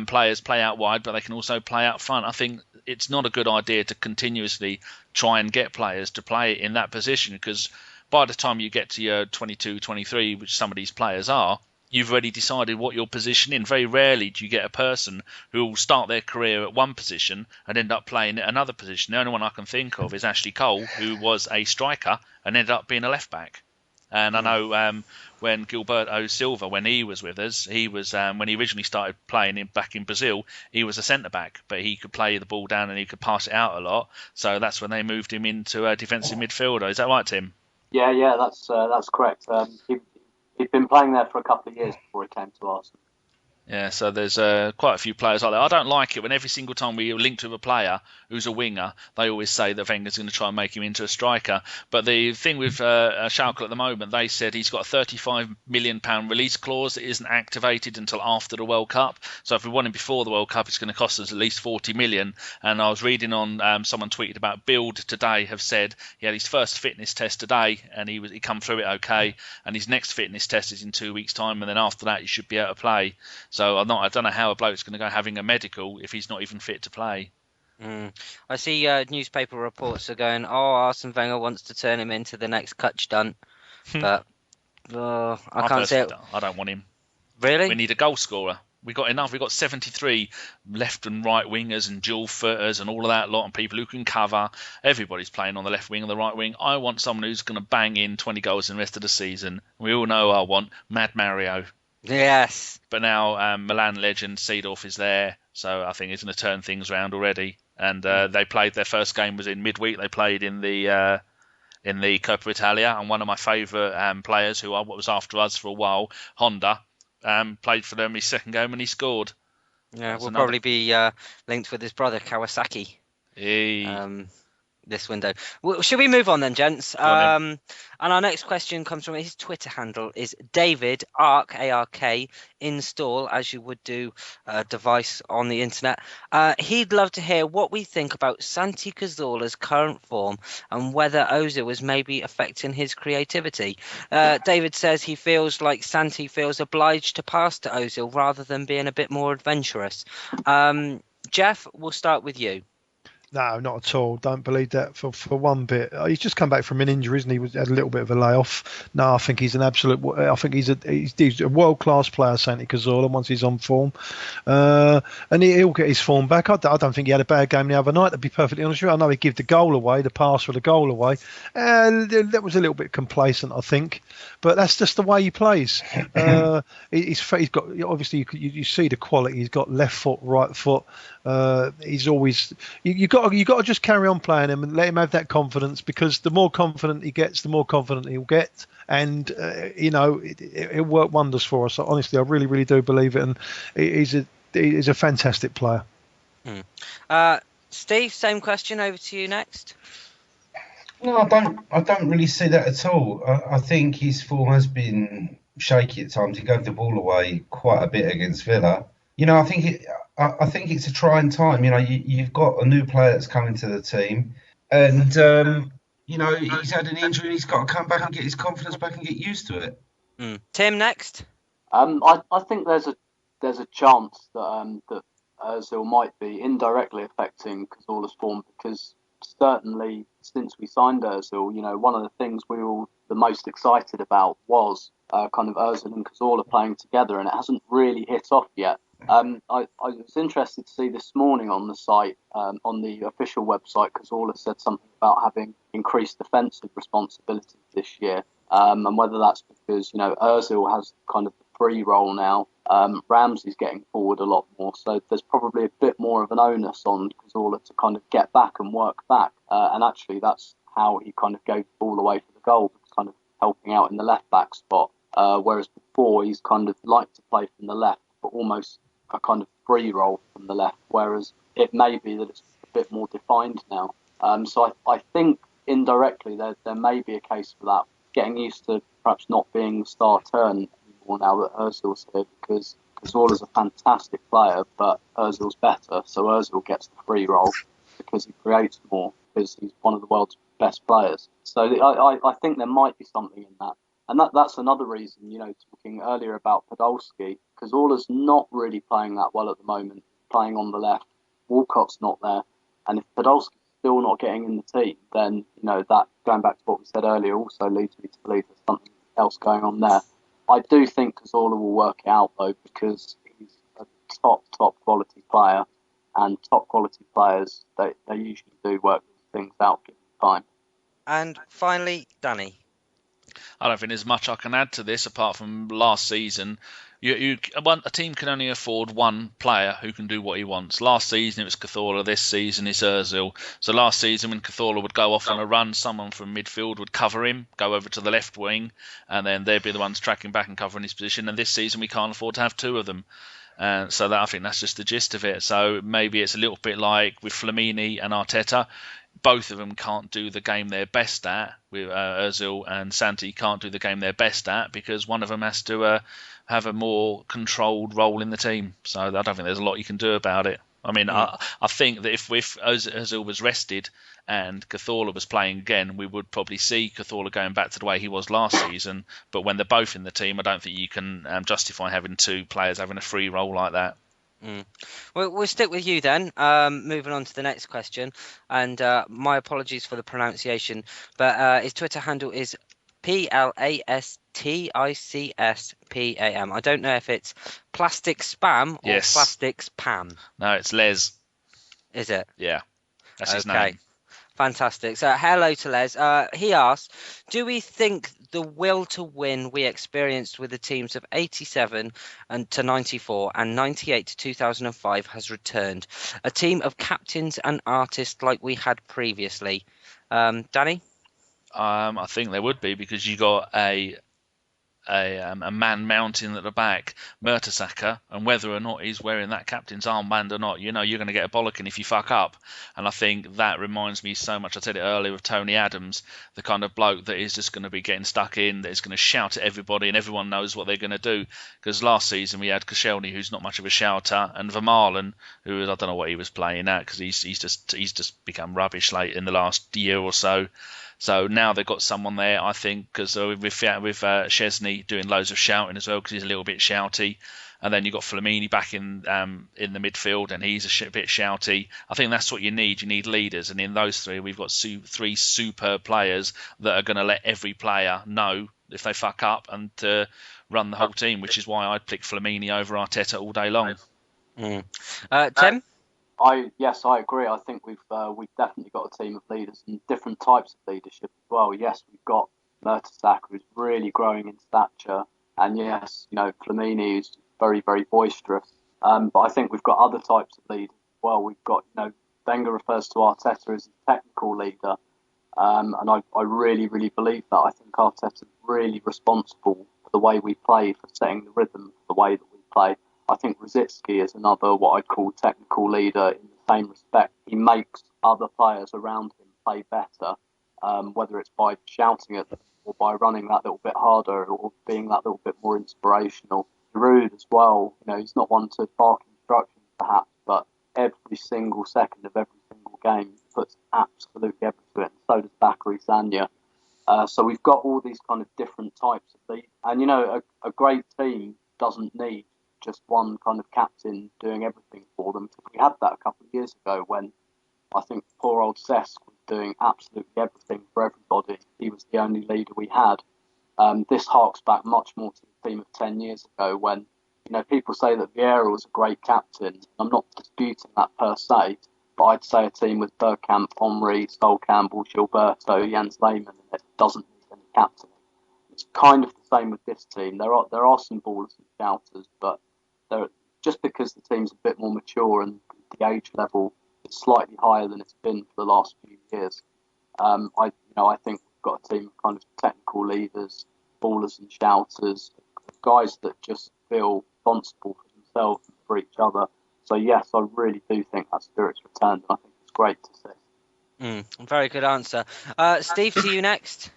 players play out wide, but they can also play out front. I think it's not a good idea to continuously try and get players to play in that position, because by the time you get to your 22, 23, which some of these players are, you've already decided what your position in. Very rarely do you get a person who will start their career at one position and end up playing at another position. The only one I can think of is Ashley Cole, who was a striker and ended up being a left back. And I know when Gilberto Silva, when he was with us, he was when he originally started playing back in Brazil, he was a centre back, but he could play the ball down and he could pass it out a lot. So that's when they moved him into a defensive midfielder. Is that right, Tim? Yeah, that's correct. He'd been playing there for a couple of years before he came to Arsenal. Yeah, so there's quite a few players like that. I don't like it when every single time we link to a player who's a winger, they always say that Wenger's going to try and make him into a striker. But the thing with Schalke at the moment, they said he's got a £35 million release clause that isn't activated until after the World Cup. So if we want him before the World Cup, it's going to cost us at least £40 million. And I was reading on someone tweeted about Bild today have said he had his first fitness test today and he come through it okay. And his next fitness test is in 2 weeks' time, and then after that he should be able to play. So I don't know how a bloke's going to go having a medical if he's not even fit to play. I see newspaper reports are going, Arsene Wenger wants to turn him into the next cut stunt. But I can't say it. I don't want him. Really? We need a goal scorer. We got enough. We got 73 left and right wingers and dual footers and all of that lot, and people who can cover. Everybody's playing on the left wing and the right wing. I want someone who's going to bang in 20 goals in the rest of the season. We all know I want Mad Mario. Yes. But now Milan legend Seedorf is there, so I think he's going to turn things around already. And they played, their first game was in midweek. They played in the Coppa Italia, and one of my favourite players, who was after us for a while, Honda, played for them his second game and he scored. Yeah, we'll probably be linked with his brother Kawasaki. Hey. this window. Well, should we move on then, gents? And our next question comes from his Twitter handle is David Ark ARK install, as you would do a device on the internet. He'd love to hear what we think about Santi Cazorla's current form and whether Ozil was maybe affecting his creativity. David says he feels like Santi feels obliged to pass to Ozil rather than being a bit more adventurous. Geoff, we'll start with you. No, not at all. Don't believe that for one bit. He's just come back from an injury, isn't he? He had a little bit of a layoff. No, I think he's an absolute. I think he's a world class player, Santi Cazorla. Once he's on form, and he'll get his form back. I don't think he had a bad game the other night. To be perfectly honest with you, I know he gave the goal away, the pass for the goal away. That was a little bit complacent, I think. But that's just the way he plays. He's got obviously you see the quality. He's got left foot, right foot. He's always you got to just carry on playing him and let him have that confidence, because the more confident he gets, the more confident he'll get, and it'll work wonders for us. Honestly, I really, really do believe it, and he's a fantastic player. Steve, same question. Over to you next. No, I don't really see that at all. I think his form has been shaky at times. He gave the ball away quite a bit against Villa. I think it's a trying time. You've got a new player that's coming to the team, and he's had an injury. He's got to come back and get his confidence back and get used to it. Tim, next. I think there's a chance that Ozil might be indirectly affecting Cazorla's form, because certainly since we signed Ozil, one of the things we were the most excited about was kind of Ozil and Cazorla playing together, and it hasn't really hit off yet. I was interested to see this morning on the site, on the official website, Cazorla said something about having increased defensive responsibilities this year, and whether that's because Ozil has kind of the free role now, Ramsey's getting forward a lot more, so there's probably a bit more of an onus on Cazorla to kind of get back and work back, and actually that's how he kind of gave the ball away for the goal, kind of helping out in the left back spot, whereas before he's kind of liked to play from the left, but almost a kind of free role from the left, whereas it may be that it's a bit more defined now. So I think indirectly there may be a case for that, getting used to perhaps not being the star turn anymore now that Ozil's here, because Cazorla's a fantastic player, but Ozil's better, so Ozil gets the free role because he creates more, because he's one of the world's best players. So I think there might be something in that. And that's another reason, talking earlier about Podolski, Cazorla's not really playing that well at the moment, playing on the left. Walcott's not there. And if Podolski's still not getting in the team, then, that, going back to what we said earlier, also leads me to believe there's something else going on there. I do think Cazorla will work it out, though, because he's a top quality player, and top quality players, they usually do work things out given time. And finally, Danny. I don't think there's much I can add to this apart from last season. A team can only afford one player who can do what he wants. Last season it was Cazorla, this season it's Ozil. So last season when Cazorla would go off on a run, someone from midfield would cover him, go over to the left wing, and then they'd be the ones tracking back and covering his position. And this season we can't afford to have two of them. So I think that's just the gist of it. So maybe it's a little bit like with Flamini and Arteta. Both of them can't do the game they're best at. With Ozil and Santi can't do the game they're best at because one of them has to have a more controlled role in the team. So I don't think there's a lot you can do about it. I mean, I think that if Ozil was rested and Cazorla was playing again, we would probably see Cazorla going back to the way he was last season. But when they're both in the team, I don't think you can justify having two players having a free role like that. Well, we'll stick with you then. Moving on to the next question, and my apologies for the pronunciation, but his Twitter handle is PLASTICSPAM. I don't know if it's plastic spam or plastic spam. No, it's Les. Is it? Yeah, that's his name. Fantastic. So hello to Les. He asks, do we think the will to win we experienced with the teams of 87 and to 94 and 98 to 2005 has returned? A team of captains and artists like we had previously. Danny? I think there would be, because you got a a man mounting at the back, Mertesacker, and whether or not he's wearing that captain's armband or not, you're going to get a bollocking if you fuck up. And I think that reminds me so much, I said it earlier, of Tony Adams, the kind of bloke that is just going to be getting stuck in, that is going to shout at everybody and everyone knows what they're going to do. Because last season we had Koscielny, who's not much of a shouter, and Vermaelen, who I don't know what he was playing at, because he's just become rubbish late in the last year or so. So now they've got someone there, I think, because with Chesney doing loads of shouting as well, because he's a little bit shouty. And then you've got Flamini back in the midfield, and he's a bit shouty. I think that's what you need. You need leaders. And in those three, we've got three superb players that are going to let every player know if they fuck up and run the whole team, which is why I'd pick Flamini over Arteta all day long. Tim? Yes, I agree. I think we've definitely got a team of leaders and different types of leadership as well. Yes, we've got Mertesacker, who's really growing in stature, and yes, Flamini, who's very, very boisterous. But I think we've got other types of leaders as well. We've got, Wenger refers to Arteta as a technical leader, and I really, really believe that. I think Arteta's really responsible for the way we play, for setting the rhythm for the way that we play. I think Rosicky is another what I'd call technical leader in the same respect. He makes other players around him play better, whether it's by shouting at them or by running that little bit harder or being that little bit more inspirational. Giroud as well, he's not one to bark instructions perhaps, but every single second of every single game he puts absolutely everything into it, and so does Bakary Sagna. So we've got all these kind of different types of leaders. And, a great team doesn't need just one kind of captain doing everything for them. We had that a couple of years ago when I think poor old Cesc was doing absolutely everything for everybody. He was the only leader we had. This harks back much more to the team of 10 years ago when, people say that Vieira was a great captain. I'm not disputing that per se, but I'd say a team with Bergkamp, Henry, Sol Campbell, Gilberto, Jens Lehmann, and it doesn't need any captain. It's kind of the same with this team. There are some ballers and shouters, but just because the team's a bit more mature and the age level is slightly higher than it's been for the last few years, I think we've got a team of kind of technical leaders, ballers and shouters, guys that just feel responsible for themselves and for each other. So yes, I really do think that spirit's returned, and I think it's great to see. Very good answer. Steve, to you next.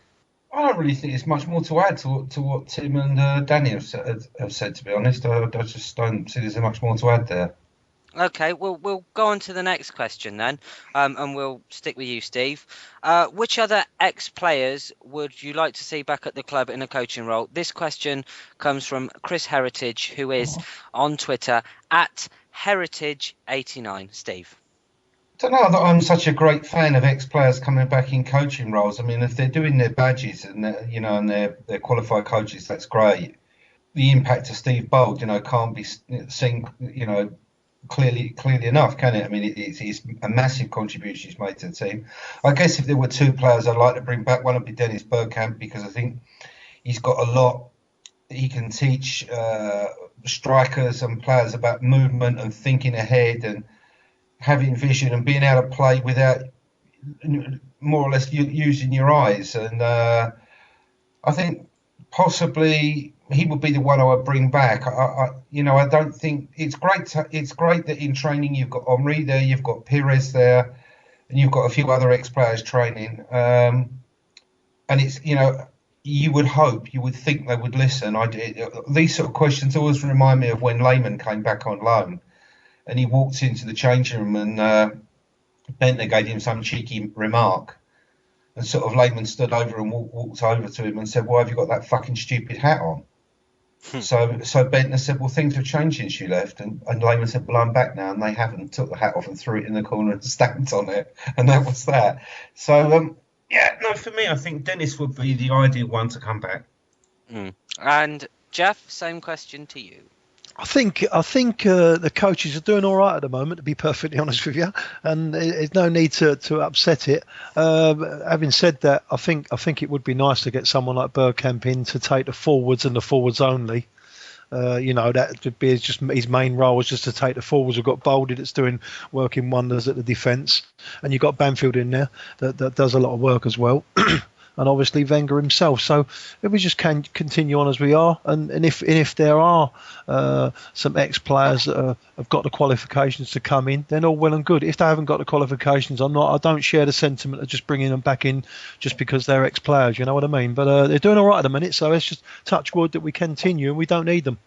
I don't really think there's much more to add to what Tim and Danny have said, to be honest. I just don't see there's much more to add there. Okay, we'll go on to the next question then, and we'll stick with you, Steve. Which other ex-players would you like to see back at the club in a coaching role? This question comes from Chris Heritage, who is on Twitter at Heritage89. Steve. I don't know that I'm such a great fan of ex-players coming back in coaching roles. I mean, if they're doing their badges and they're qualified coaches, that's great. The impact of Steve Bold, can't be seen, clearly enough, can it? I mean, it's a massive contribution he's made to the team. I guess if there were two players I'd like to bring back, one would be Dennis Bergkamp, because I think he's got a lot he can teach strikers and players about movement and thinking ahead and having vision and being able to play without more or less using your eyes. And I think possibly he would be the one I would bring back. I don't think it's great. It's great that in training you've got Henry there, you've got Pires there, and you've got a few other ex-players training. And it's you would think they would listen. These sort of questions always remind me of when Lehmann came back on loan, and he walked into the changing room and Bentner gave him some cheeky remark. And sort of Lehmann stood over and walked over to him and said, "Why have you got that fucking stupid hat on?" So Bentner said, "Well, things have changed since you left." And Lehmann said, "Well, I'm back now." And they haven't. Took the hat off and threw it in the corner and stamped on it. And that was that. So, for me, I think Dennis would be the ideal one to come back. And Geoff, same question to you. I think the coaches are doing all right at the moment, to be perfectly honest with you, and there's no need to upset it. Having said that, I think it would be nice to get someone like Bergkamp in to take the forwards and the forwards only. That would be just his main role, is just to take the forwards. We've got Baldy that's doing working wonders at the defence, and you've got Banfield in there that does a lot of work as well. and obviously Wenger himself. So if we just can continue on as we are, and if there are some ex-players that have got the qualifications to come in, then all well and good. If they haven't got the qualifications, I don't share the sentiment of just bringing them back in just because they're ex-players. You know what I mean? But they're doing all right at the minute, so let's just touch wood that we continue and we don't need them.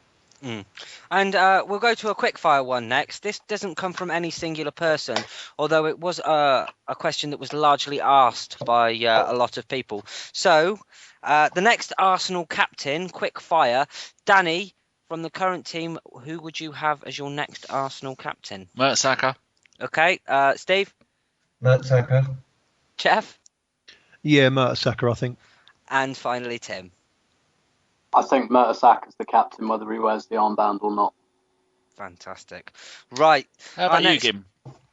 And we'll go to a quick-fire one next. This doesn't come from any singular person, although it was a question that was largely asked by a lot of people. So, the next Arsenal captain, quick-fire, Danny, from the current team, who would you have as your next Arsenal captain? Mertesacker. Okay, Steve? Mertesacker. Geoff? Yeah, Mertesacker, I think. And finally, Tim? I think Mertesacker's the captain, whether he wears the armband or not. Fantastic. Right. How about you, Gim?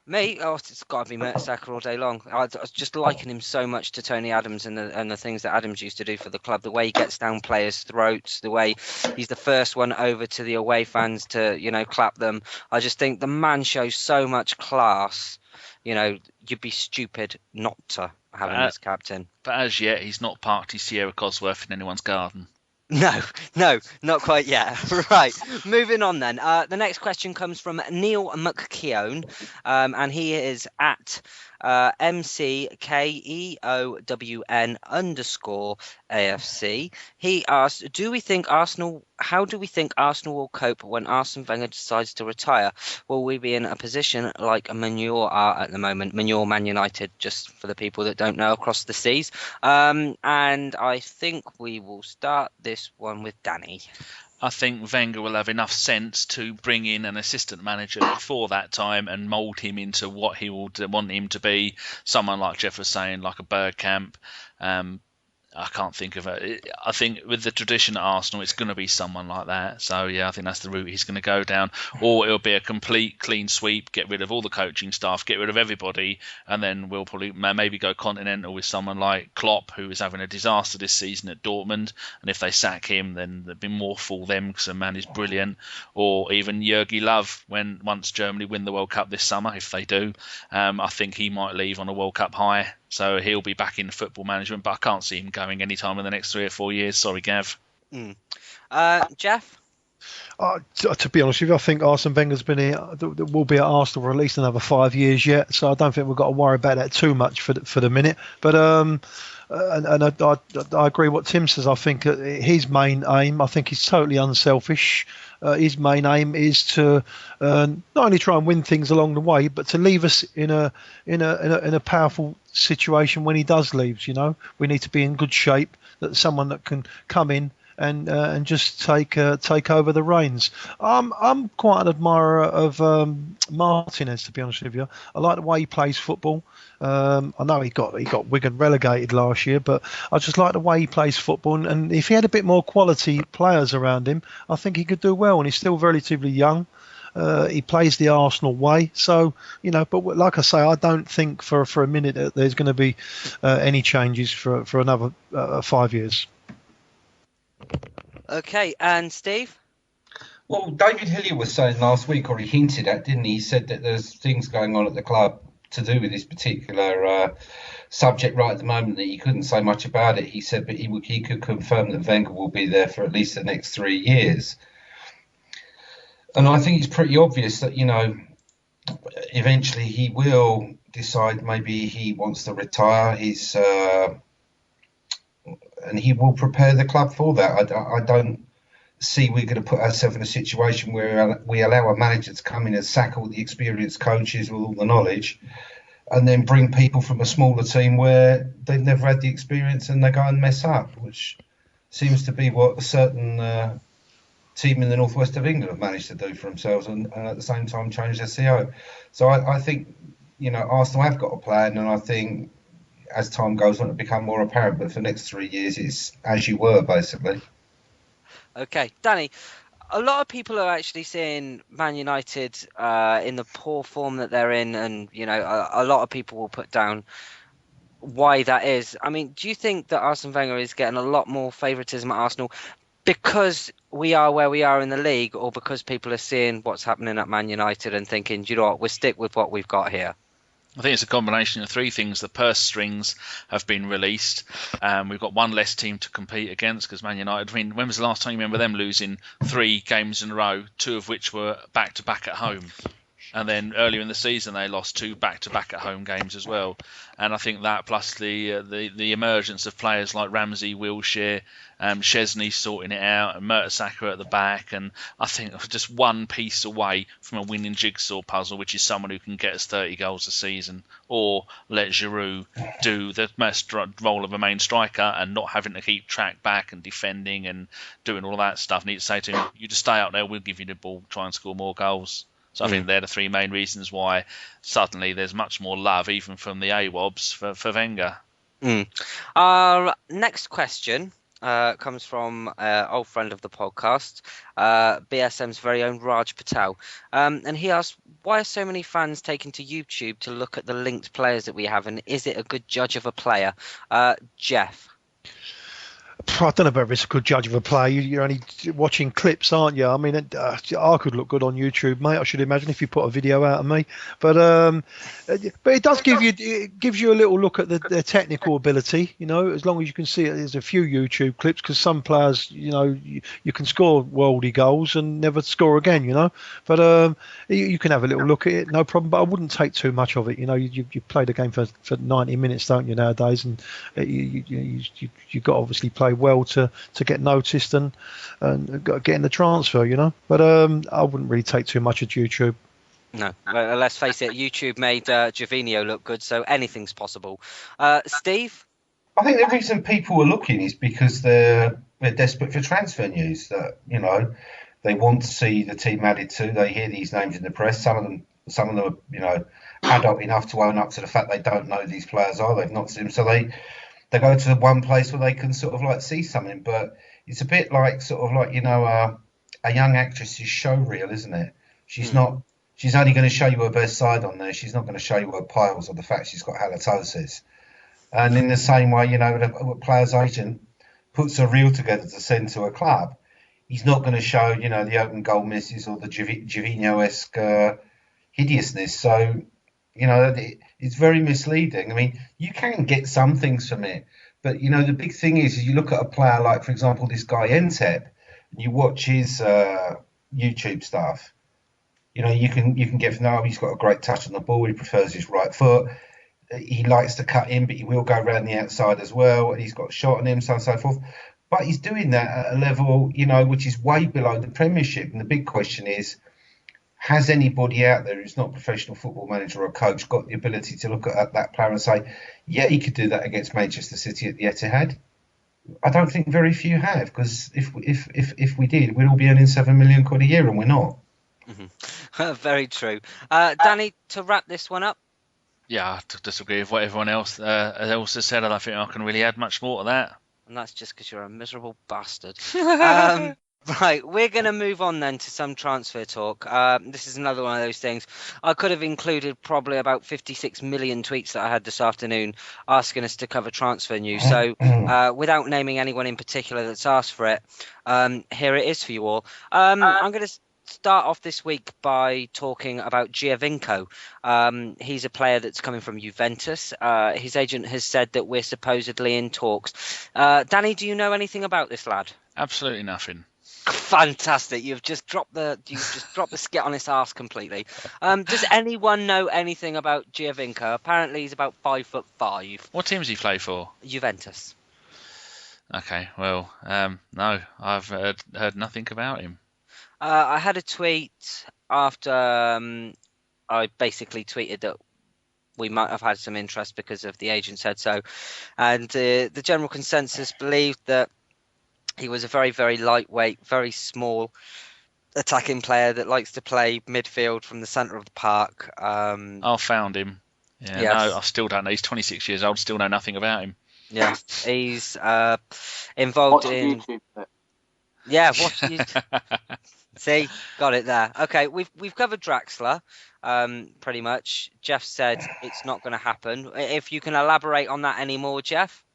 Me? Oh, it's got to be Mertesacker all day long. I was just liking him so much to Tony Adams and the things that Adams used to do for the club. The way he gets down players' throats, the way he's the first one over to the away fans to, clap them. I just think the man shows so much class. You'd be stupid not to have him as captain. But as yet, he's not parked his Sierra Cosworth in anyone's garden. No, not quite yet. Right, moving on then. The next question comes from Neil McKeown, and he is at MCKEOWN_AFC. He asks, how do we think Arsenal will cope when Arsene Wenger decides to retire? Will we be in a position like Manure are at the moment? Manure, Man United, just for the people that don't know, across the seas. And I think we will start this one with Danny. I think Wenger will have enough sense to bring in an assistant manager before that time and mould him into what he will want him to be. Someone like Geoff was saying, like a Bergkamp. I can't think of it. I think with the tradition at Arsenal, it's going to be someone like that. So, yeah, I think that's the route he's going to go down. Or it'll be a complete clean sweep, get rid of all the coaching staff, get rid of everybody, and then we'll probably maybe go continental with someone like Klopp, who is having a disaster this season at Dortmund. And if they sack him, then there'll be more for them because the man is brilliant. Or even Jurgen Löw, once Germany win the World Cup this summer, if they do, I think he might leave on a World Cup high. So he'll be back in football management, but I can't see him going anytime in the next 3 or 4 years. Sorry, Gav. Geoff? To be honest with you, I think Arsene Wenger's been here, will be at Arsenal for at least another 5 years yet. So I don't think we've got to worry about that too much for the minute. But I agree with what Tim says. I think his main aim, I think he's totally unselfish. His main aim is to not only try and win things along the way, but to leave us in a powerful situation when he does leave. We need to be in good shape. That someone that can come in and just take over the reins. I'm quite an admirer of Martinez, to be honest with you. I like the way he plays football. I know he got Wigan relegated last year, but I just like the way he plays football. And if he had a bit more quality players around him, I think he could do well. And he's still relatively young. He plays the Arsenal way, so But like I say, I don't think for a minute that there's going to be any changes for another 5 years. Okay, and Steve? Well, David Hillier was saying last week, or he hinted at, didn't he? He said that there's things going on at the club to do with this particular subject right at the moment that he couldn't say much about it. He said, but he could confirm that Wenger will be there for at least the next 3 years. And I think it's pretty obvious that, eventually he will decide maybe he wants to retire. And he will prepare the club for that. I don't see we're going to put ourselves in a situation where we allow a manager to come in and sack all the experienced coaches with all the knowledge and then bring people from a smaller team where they've never had the experience and they go and mess up, which seems to be what a certain team in the northwest of England have managed to do for themselves and at the same time change their CEO. So I think, Arsenal have got a plan, and I think as time goes on, it'll become more apparent. But for the next 3 years, it's as you were, basically. Okay, Danny, a lot of people are actually seeing Man United in the poor form that they're in, and a lot of people will put down why that is. I mean, do you think that Arsene Wenger is getting a lot more favouritism at Arsenal because we are where we are in the league, or because people are seeing what's happening at Man United and thinking, we'll stick with what we've got here? I think it's a combination of three things. The purse strings have been released. We've got one less team to compete against because Man United, I mean, when was the last time you remember them losing 3 games in a row, 2 of which were back-to-back at home? And then earlier in the season, they lost 2 back-to-back at home games as well. And I think that plus the emergence of players like Ramsey, Wilshere, Chesney sorting it out, and Mertesacker at the back. And I think just one piece away from a winning jigsaw puzzle, which is someone who can get us 30 goals a season, or let Giroud do the role of a main striker and not having to keep track back and defending and doing all that stuff. I need to say to him, you just stay out there, we'll give you the ball, try and score more goals. So I think they're the 3 main reasons why suddenly there's much more love, even from the AWOBs, for Wenger. Our next question comes from old friend of the podcast, BSM's very own Raj Patel. And he asked, why are so many fans taking to YouTube to look at the linked players that we have, and is it a good judge of a player? Geoff? I don't know whether it's a good judge of a player. You're only watching clips, aren't you? I mean, I could look good on YouTube, mate. I should imagine if you put a video out of me. But it does gives you a little look at their technical ability. You know, as long as you can see it, there's a few YouTube clips because some players, you know, you can score worldy goals and never score again. You know, but you can have a little look at it, no problem. But I wouldn't take too much of it. You know, you play the game for 90 minutes, don't you, nowadays? And you've got to obviously play well to get noticed and getting the transfer, you know. But I wouldn't really take too much of YouTube. No, let's face it, YouTube made Gervinho look good, so anything's possible. Steve? I think the reason people are looking is because they're desperate for transfer news. That, you know, they want to see the team added to. They hear these names in the press. Some of them are, you know, adult enough to own up to the fact they don't know these players are. They've not seen them, so they go to one place where they can sort of like see something. But it's a bit like sort of like, you know, a young actress's show reel, isn't it? She's not. She's only going to show you her best side on there. She's not going to show you her piles or the fact she's got halitosis. And in the same way, you know, a player's agent puts a reel together to send to a club. He's not going to show, you know, the open goal misses or the Gervinho-esque hideousness. So, you know, it's very misleading. I mean, you can get some things from it. But, you know, the big thing is you look at a player like, for example, this guy Entep, and you watch his YouTube stuff. You know, you can get to know he's got a great touch on the ball. He prefers his right foot. He likes to cut in, but he will go around the outside as well. He's got a shot on him, so on and so forth. But he's doing that at a level, you know, which is way below the Premiership. And the big question is, has anybody out there who's not a professional football manager or coach got the ability to look at that player and say, yeah, he could do that against Manchester City at the Etihad? I don't think very few have, because if we did, we'd all be earning £7 million a year, and we're not. Mm-hmm. Very true. Danny, to wrap this one up. Yeah, I disagree with what everyone else has said. I don't think I can really add much more to that. And that's just because you're a miserable bastard. Right, we're going to move on then to some transfer talk. This is another one of those things. I could have included probably about 56 million tweets that I had this afternoon asking us to cover transfer news. So without naming anyone in particular that's asked for it, here it is for you all. I'm going to start off this week by talking about Giovinco. He's a player that's coming from Juventus. His agent has said that we're supposedly in talks. Danny, do you know anything about this lad? Absolutely nothing. Fantastic! You've just dropped the skit on his arse completely. Does anyone know anything about Giovinco? Apparently, he's about 5'5". What team does he play for? Juventus. Okay, well, no, I've heard nothing about him. I had a tweet after I basically tweeted that we might have had some interest because of the agent said so, and the general consensus believed that he was a very, very lightweight, very small attacking player that likes to play midfield from the centre of the park. I found him. Yeah, yes. No, I still don't know. He's 26 years old. Still know nothing about him. Yeah, he's involved in. Yeah, what? See, got it there. Okay, we've covered Draxler, pretty much. Geoff said it's not going to happen. If you can elaborate on that anymore, Geoff.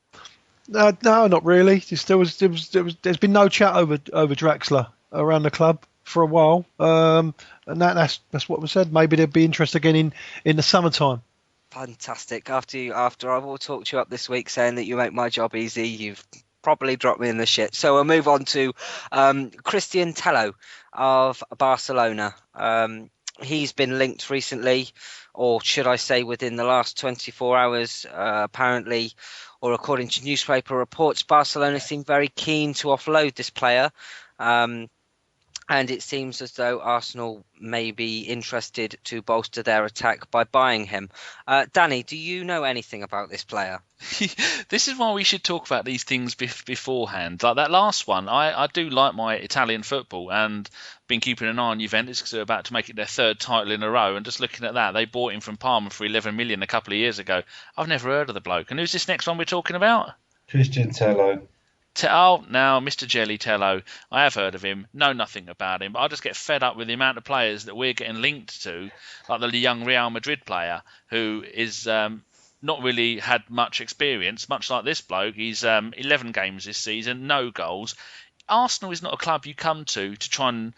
No, not really. There's been no chat over Draxler around the club for a while, and that's what was said. Maybe there'd be interest again in the summertime. Fantastic. After I've all talked you up this week saying that you make my job easy, you've probably dropped me in the shit. So we'll move on to Christian Tello of Barcelona. He's been linked recently, or should I say within the last 24 hours, apparently, or according to newspaper reports, Barcelona seem very keen to offload this player. And it seems as though Arsenal may be interested to bolster their attack by buying him. Danny, do you know anything about this player? This is why we should talk about these things beforehand. Like that last one, I do like my Italian football and been keeping an eye on Juventus because they're about to make it their third title in a row. And just looking at that, they bought him from Parma for 11 million a couple of years ago. I've never heard of the bloke. And who's this next one we're talking about? Christian Tello. Now, Mr. Jelly Tello, I have heard of him, know nothing about him, but I just get fed up with the amount of players that we're getting linked to, like the young Real Madrid player who is not really had much experience, much like this bloke. He's 11 games this season, no goals. Arsenal is not a club you come to try and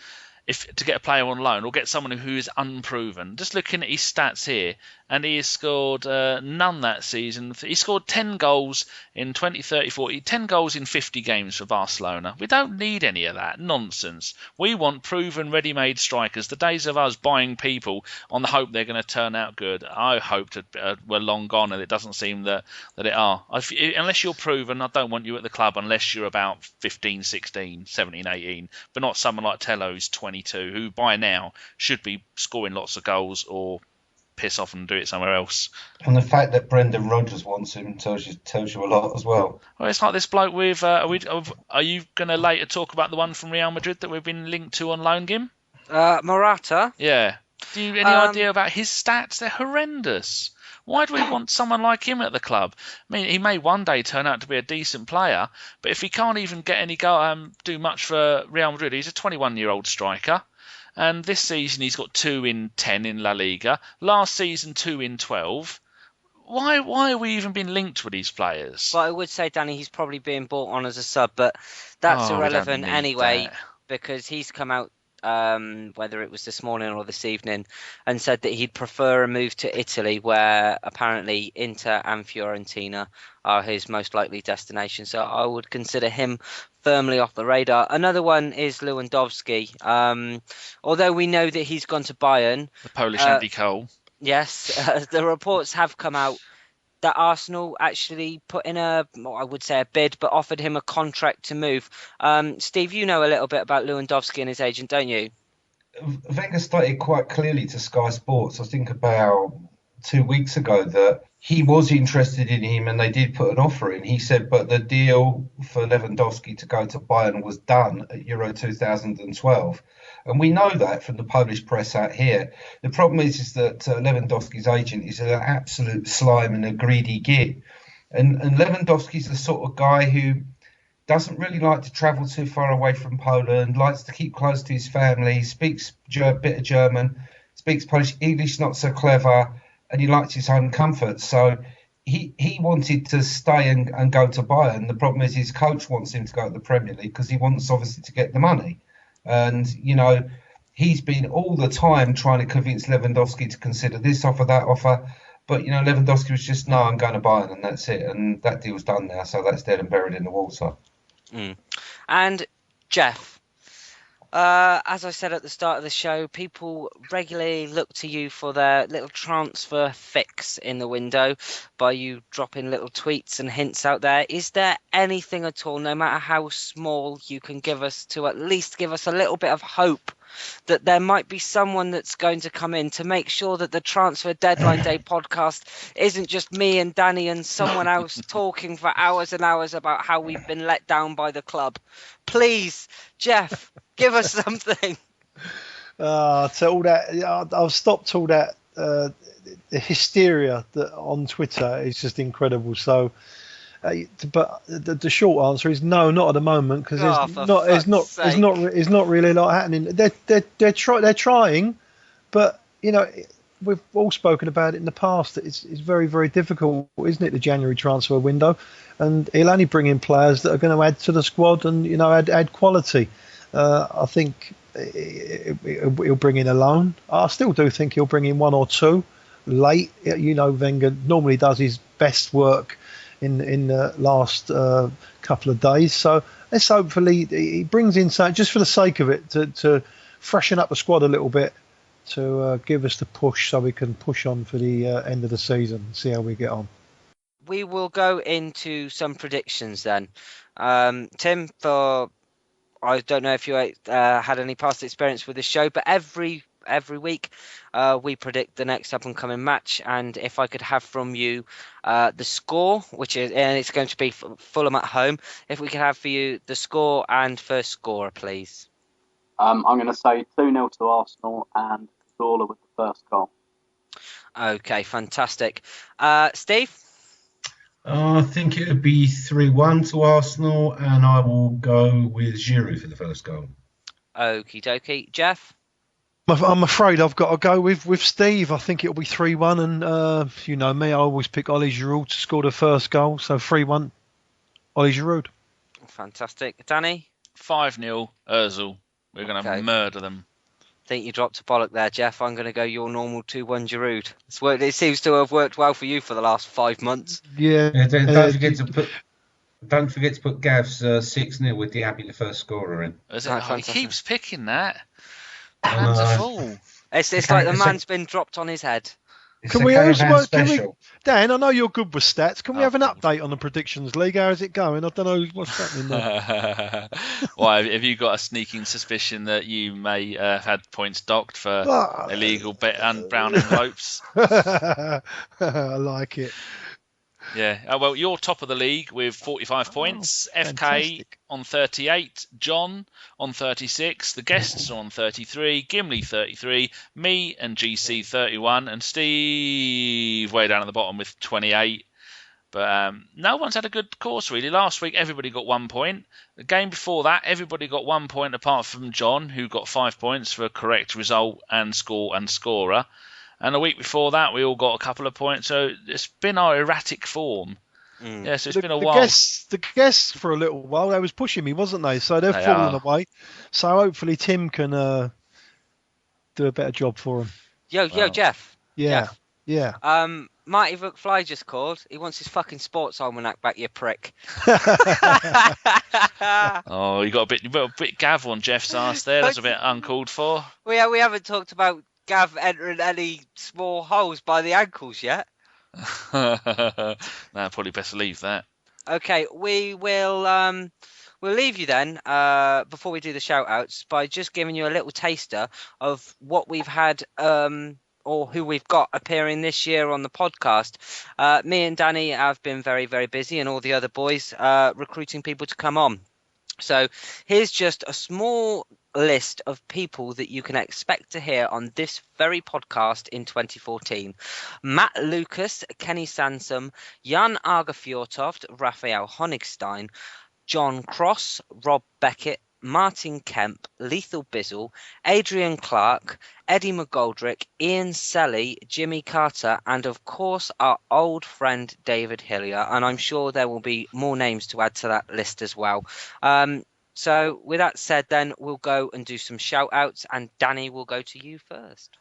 to get a player on loan or get someone who is unproven. Just looking at his stats here, and he has scored none that season. He scored 10 goals in 20, 30, 40, 10 goals in 50 games for Barcelona. We don't need any of that nonsense. We want proven, ready-made strikers. The days of us buying people on the hope they're going to turn out good, I hoped were long gone, and it doesn't seem that it are. Unless you're proven, I don't want you at the club unless you're about 15, 16, 17, 18, but not someone like Tello who's 22, who by now should be scoring lots of goals or piss off and do it somewhere else. And the fact that Brendan Rodgers wants him tells you a lot as well. Well, it's like this bloke with. Are you going to later talk about the one from Real Madrid that we've been linked to on loan, Gim? Morata? Yeah. Do you have any idea about his stats? They're horrendous. Why do we want someone like him at the club? I mean, he may one day turn out to be a decent player, but if he can't even get any do much for Real Madrid, he's a 21-year-old striker. And this season he's got 2 in 10 in La Liga. Last season 2 in 12. Why are we even being linked with these players? Well, I would say, Danny, he's probably being bought on as a sub, but that's irrelevant anyway, because he's come out, whether it was this morning or this evening, and said that he'd prefer a move to Italy, where apparently Inter and Fiorentina are his most likely destination. So I would consider him firmly off the radar. Another one is Lewandowski. Although we know that he's gone to Bayern, the Polish Andy Cole. Yes, the reports have come out that Arsenal actually put in I would say a bid, but offered him a contract to move. Steve, you know a little bit about Lewandowski and his agent, don't you? Wenger stated quite clearly to Sky Sports, I think about 2 weeks ago, that he was interested in him and they did put an offer in. He said, but the deal for Lewandowski to go to Bayern was done at Euro 2012. And we know that from the Polish press out here. The problem is that Lewandowski's agent is an absolute slime and a greedy git. And Lewandowski's the sort of guy who doesn't really like to travel too far away from Poland, likes to keep close to his family, speaks a bit of German, speaks Polish, English not so clever, and he likes his own comfort. So he wanted to stay and go to Bayern. The problem is his coach wants him to go to the Premier League because he wants obviously to get the money. And, he's been all the time trying to convince Lewandowski to consider this offer, that offer. But, Lewandowski was just, no, I'm going to Bayern, and that's it. And that deal's done now, so that's dead and buried in the water. And Geoff, as I said at the start of the show, people regularly look to you for their little transfer fix in the window by you dropping little tweets and hints out there. Is there anything at all, no matter how small, you can give us to at least give us a little bit of hope that there might be someone that's going to come in to make sure that the Transfer Deadline Day podcast isn't just me and Danny and someone else talking for hours and hours about how we've been let down by the club? Please, Geoff, give us something. So all that, I've stopped all that. The hysteria that on Twitter is just incredible. So, but the short answer is no, not at the moment, because it's not really a lot happening. They're trying, but we've all spoken about it in the past. It's very, very difficult, isn't it? The January transfer window, and he'll only bring in players that are going to add to the squad and add quality. I think he'll bring in a loan. I still do think he'll bring in one or two, late. Wenger normally does his best work in the last couple of days. So let's hopefully he brings in something just for the sake of it to freshen up the squad a little bit, to give us the push so we can push on for the end of the season. See how we get on. We will go into some predictions then. Tim, I don't know if you had any past experience with this show, but every week we predict the next up and coming match, and if I could have from you the score, and it's going to be Fulham at home. If we could have for you the score and first scorer, please. I'm going to say 2-0 to Arsenal and Cazorla with the first goal. Okay, fantastic. Steve? I think it would be 3-1 to Arsenal, and I will go with Giroud for the first goal. Okie dokie. Geoff? I'm afraid I've got to go with Steve. I think it'll be 3-1, and you know me, I always pick Ollie Giroud to score the first goal, so 3-1, Ollie Giroud. Fantastic. Danny? 5-0, Ozil. We're going to murder them. I think you dropped a bollock there, Geoff. I'm going to go your normal 2-1 Giroud. It seems to have worked well for you for the last 5 months. Yeah. Don't forget to put Gav's 6-0 with Diaby the first scorer in. He keeps picking that. Man's a fool. It's like the man's been dropped on his head. Can we, Dan, I know you're good with stats. Can we have an update on the Predictions League? How is it going? I don't know what's happening there. Why, have you got a sneaking suspicion that you may have had points docked for illegal bet and brown envelopes? I like it. Yeah. Well, you're top of the league with 45 points. FK Fantastic. on 38. John on 36. The guests are on 33. Gimli 33. Me and GC 31. And Steve way down at the bottom with 28. But no one's had a good course, really. Last week, everybody got 1 point. The game before that, everybody got 1 point apart from John, who got 5 points for a correct result and score and scorer. And the week before that, we all got a couple of points. So it's been our erratic form. Yeah, so it's been a while. The guests for a little while, they was pushing me, wasn't they? So they've fallen away. So hopefully Tim can do a better job for him. Yo, Geoff. Yeah. Geoff. Yeah. Marty McFly just called. He wants his fucking sports almanac back, you prick. Oh, you got a bit Gav on Jeff's ass there. That's a bit uncalled for. We haven't talked about Gav entering any small holes by the ankles yet. No, probably best leave that. Okay, we will we'll leave you then before we do the shout outs by just giving you a little taster of what we've had or who we've got appearing this year on the podcast. Me and Danny have been very, very busy, and all the other boys recruiting people to come on. So here's just a small list of people that you can expect to hear on this very podcast in 2014. Matt Lucas, Kenny Sansom, Jan Argefjortoft, Raphael Honigstein, John Cross, Rob Beckett, Martin Kemp, Lethal Bizzle, Adrian Clark, Eddie McGoldrick, Ian Selly, Jimmy Carter, and of course our old friend David Hillier. And I'm sure there will be more names to add to that list as well. So with that said, then we'll go and do some shout outs, and Danny will go to you first.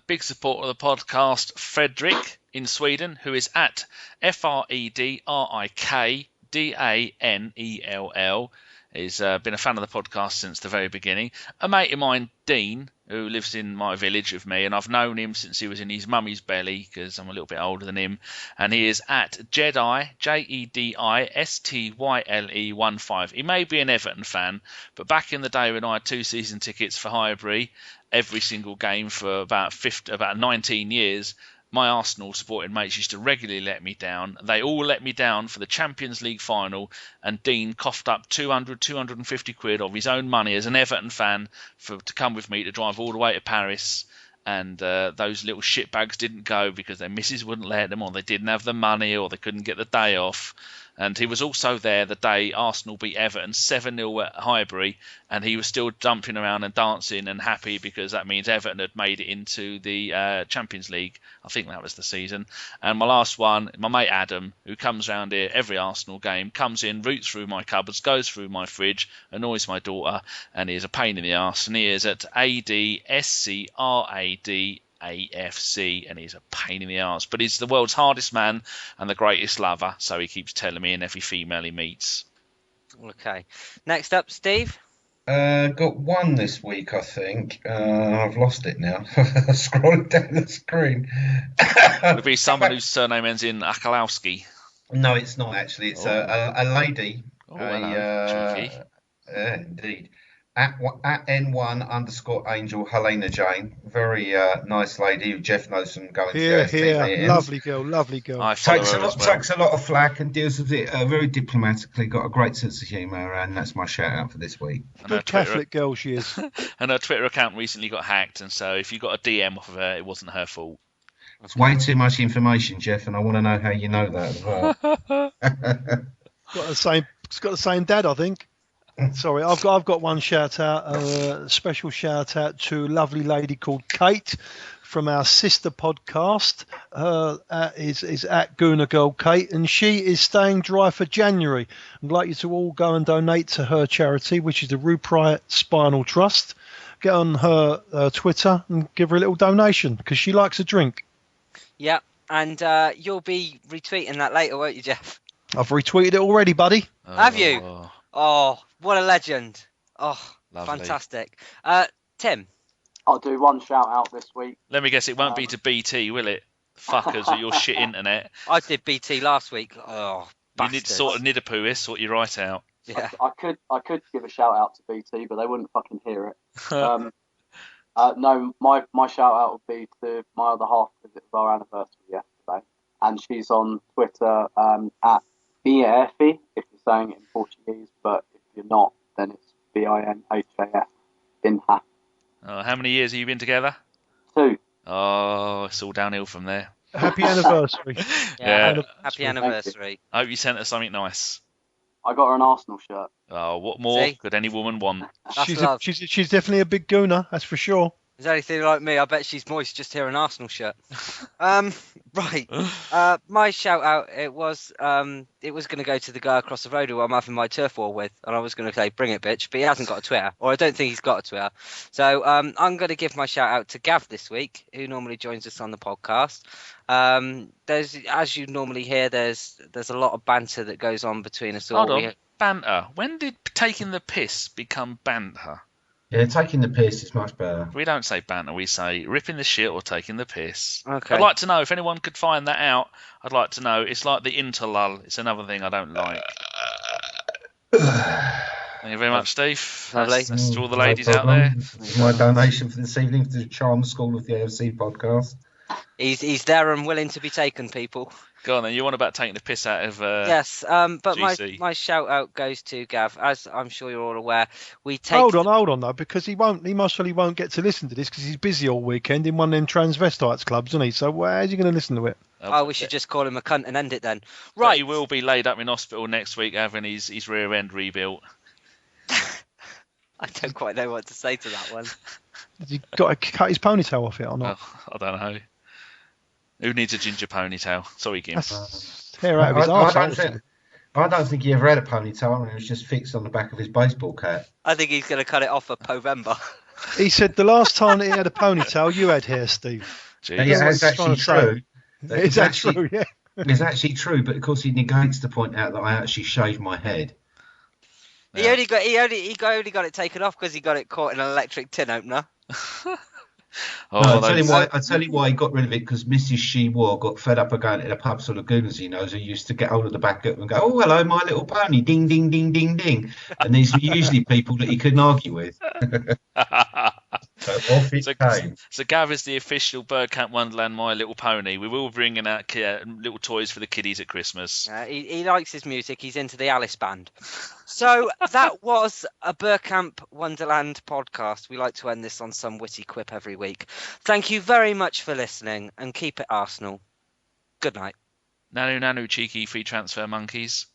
Big supporter of the podcast, Fredrik in Sweden, who is at FREDRIKDANELL. He's been a fan of the podcast since the very beginning. A mate of mine, Dean, who lives in my village with me, and I've known him since he was in his mummy's belly because I'm a little bit older than him. And he is at Jedi, JEDISTYLE15. He may be an Everton fan, but back in the day when I had 2 season tickets for Highbury, every single game for about 19 years, my Arsenal supporting mates used to regularly let me down. They all let me down for the Champions League final, and Dean coughed up 250 quid of his own money as an Everton fan to come with me to drive all the way to Paris. And those little shitbags didn't go because their missus wouldn't let them, or they didn't have the money, or they couldn't get the day off. And he was also there the day Arsenal beat Everton 7-0 at Highbury, and he was still jumping around and dancing and happy because that means Everton had made it into the Champions League. I think that was the season. And my last one, my mate Adam, who comes around here every Arsenal game, comes in, roots through my cupboards, goes through my fridge, annoys my daughter, and he is a pain in the arse. And he is at ADSCRAD AFC, and he's a pain in the arse. But he's the world's hardest man and the greatest lover, so he keeps telling me in every female he meets. Okay. Next up, Steve. Got one this week, I think. I've lost it now. Scrolling down the screen. Would it be someone whose surname ends in Akalowski? No, it's not actually. It's a lady. Oh, hello. Cheeky. Indeed. At N1_Angel Helena Jane. Very nice lady who Geoff knows from going to the Here. meetings. Lovely girl. I follow Takes her as well. takes a lot of flack and deals with it very diplomatically. Got a great sense of humour, and that's my shout out for this week. Good Catholic girl she is. And her Twitter account recently got hacked, and so if you got a DM off of her, it wasn't her fault. It's way too much information, Geoff, and I want to know how you know that as well. It's got the same dad, I think. Sorry, I've got one shout out, special shout out to a lovely lady called Kate from our sister podcast. Is at Gooner Girl Kate, and she is staying dry for January. I'd like you to all go and donate to her charity, which is the Rupriot Spinal Trust. Get on her Twitter and give her a little donation because she likes a drink. Yeah, and you'll be retweeting that later, won't you, Geoff? I've retweeted it already, buddy. Have you? Oh, what a legend. Oh, Lovely. fantastic. Tim? I'll do one shout out this week. Let me guess, it won't be to BT, will it? Fuckers with your shit internet. I did BT last week. Oh, You need to bastards. sort of Nidapoo sort you right out. Yeah. I could give a shout out to BT, but they wouldn't fucking hear it. No, my shout out would be to my other half because it was our anniversary yesterday, and she's on Twitter at Biaf if you're saying it in Portuguese, but if you're not, then it's BINHAF. Binha. How many years have you been together? 2. Oh, it's all downhill from there. Happy anniversary. Yeah. Happy anniversary. I hope you sent her something nice. I got her an Arsenal shirt. Oh, what more See? could any woman want? That's love. She's definitely a big gooner, that's for sure. Is anything like me? I bet she's moist just hearing an Arsenal shirt. Right. My shout out, it was going to go to the guy across the road who I'm having my turf war with, and I was going to say, bring it, bitch, but he hasn't got a Twitter, or I don't think he's got a Twitter. So I'm going to give my shout out to Gav this week, who normally joins us on the podcast. There's, as you normally hear, there's a lot of banter that goes on between us all. Hold on. Banter. When did taking the piss become banter? Yeah, taking the piss is much better. We don't say banter, we say ripping the shit or taking the piss. Okay. I'd like to know if anyone could find that out. I'd like to know. It's like the interlull. It's another thing I don't like. Thank you very much, Steve. Lovely. That's to all the No ladies out problem. there. This is my donation for this evening to the Charm School of the AFC podcast. He's there and willing to be taken, people. Go on then. You want about taking the piss out of Yes, but GC. my shout out goes to Gav. As I'm sure you're all aware, we take. Hold on though, because he most probably won't get to listen to this because he's busy all weekend in one of them transvestites clubs, isn't he? So where's he going to listen to it? Oh, we should just call him a cunt and end it then. Right. Right. He will be laid up in hospital next week having his rear end rebuilt. I don't quite know what to say to that one. Has he got to cut his ponytail off it or not? Oh, I don't know. Who needs a ginger ponytail? Sorry, Gim. That's hair out of his arse. I don't think he ever had a ponytail, and it was just fixed on the back of his baseball cap. I think he's going to cut it off for Povember. He said the last time that he had a ponytail, you had hair, Steve. Jeez. Yeah, That's it's what he's actually trying to true. Is that true? Yeah. It's actually true, but of course he negates to point out that I actually shaved my head. He only got it taken off because he got it caught in an electric tin opener. Oh, No, those- I tell you why he got rid of it, because Mrs. She-War got fed up of going to the pubs full of gooners he knows who used to get hold of the back up and go, "Oh, hello, my little pony, ding, ding, ding, ding, ding." And these were usually people that he couldn't argue with. So off it came. So Gav is the official Bergkamp Wonderland My Little Pony. We will bring in out little toys for the kiddies at Christmas. He likes his music. He's into the Alice band. So that was a Bergkamp Wonderland podcast. We like to end this on some witty quip every week. Thank you very much for listening, and keep it Arsenal. Good night. Nanu, cheeky free transfer monkeys.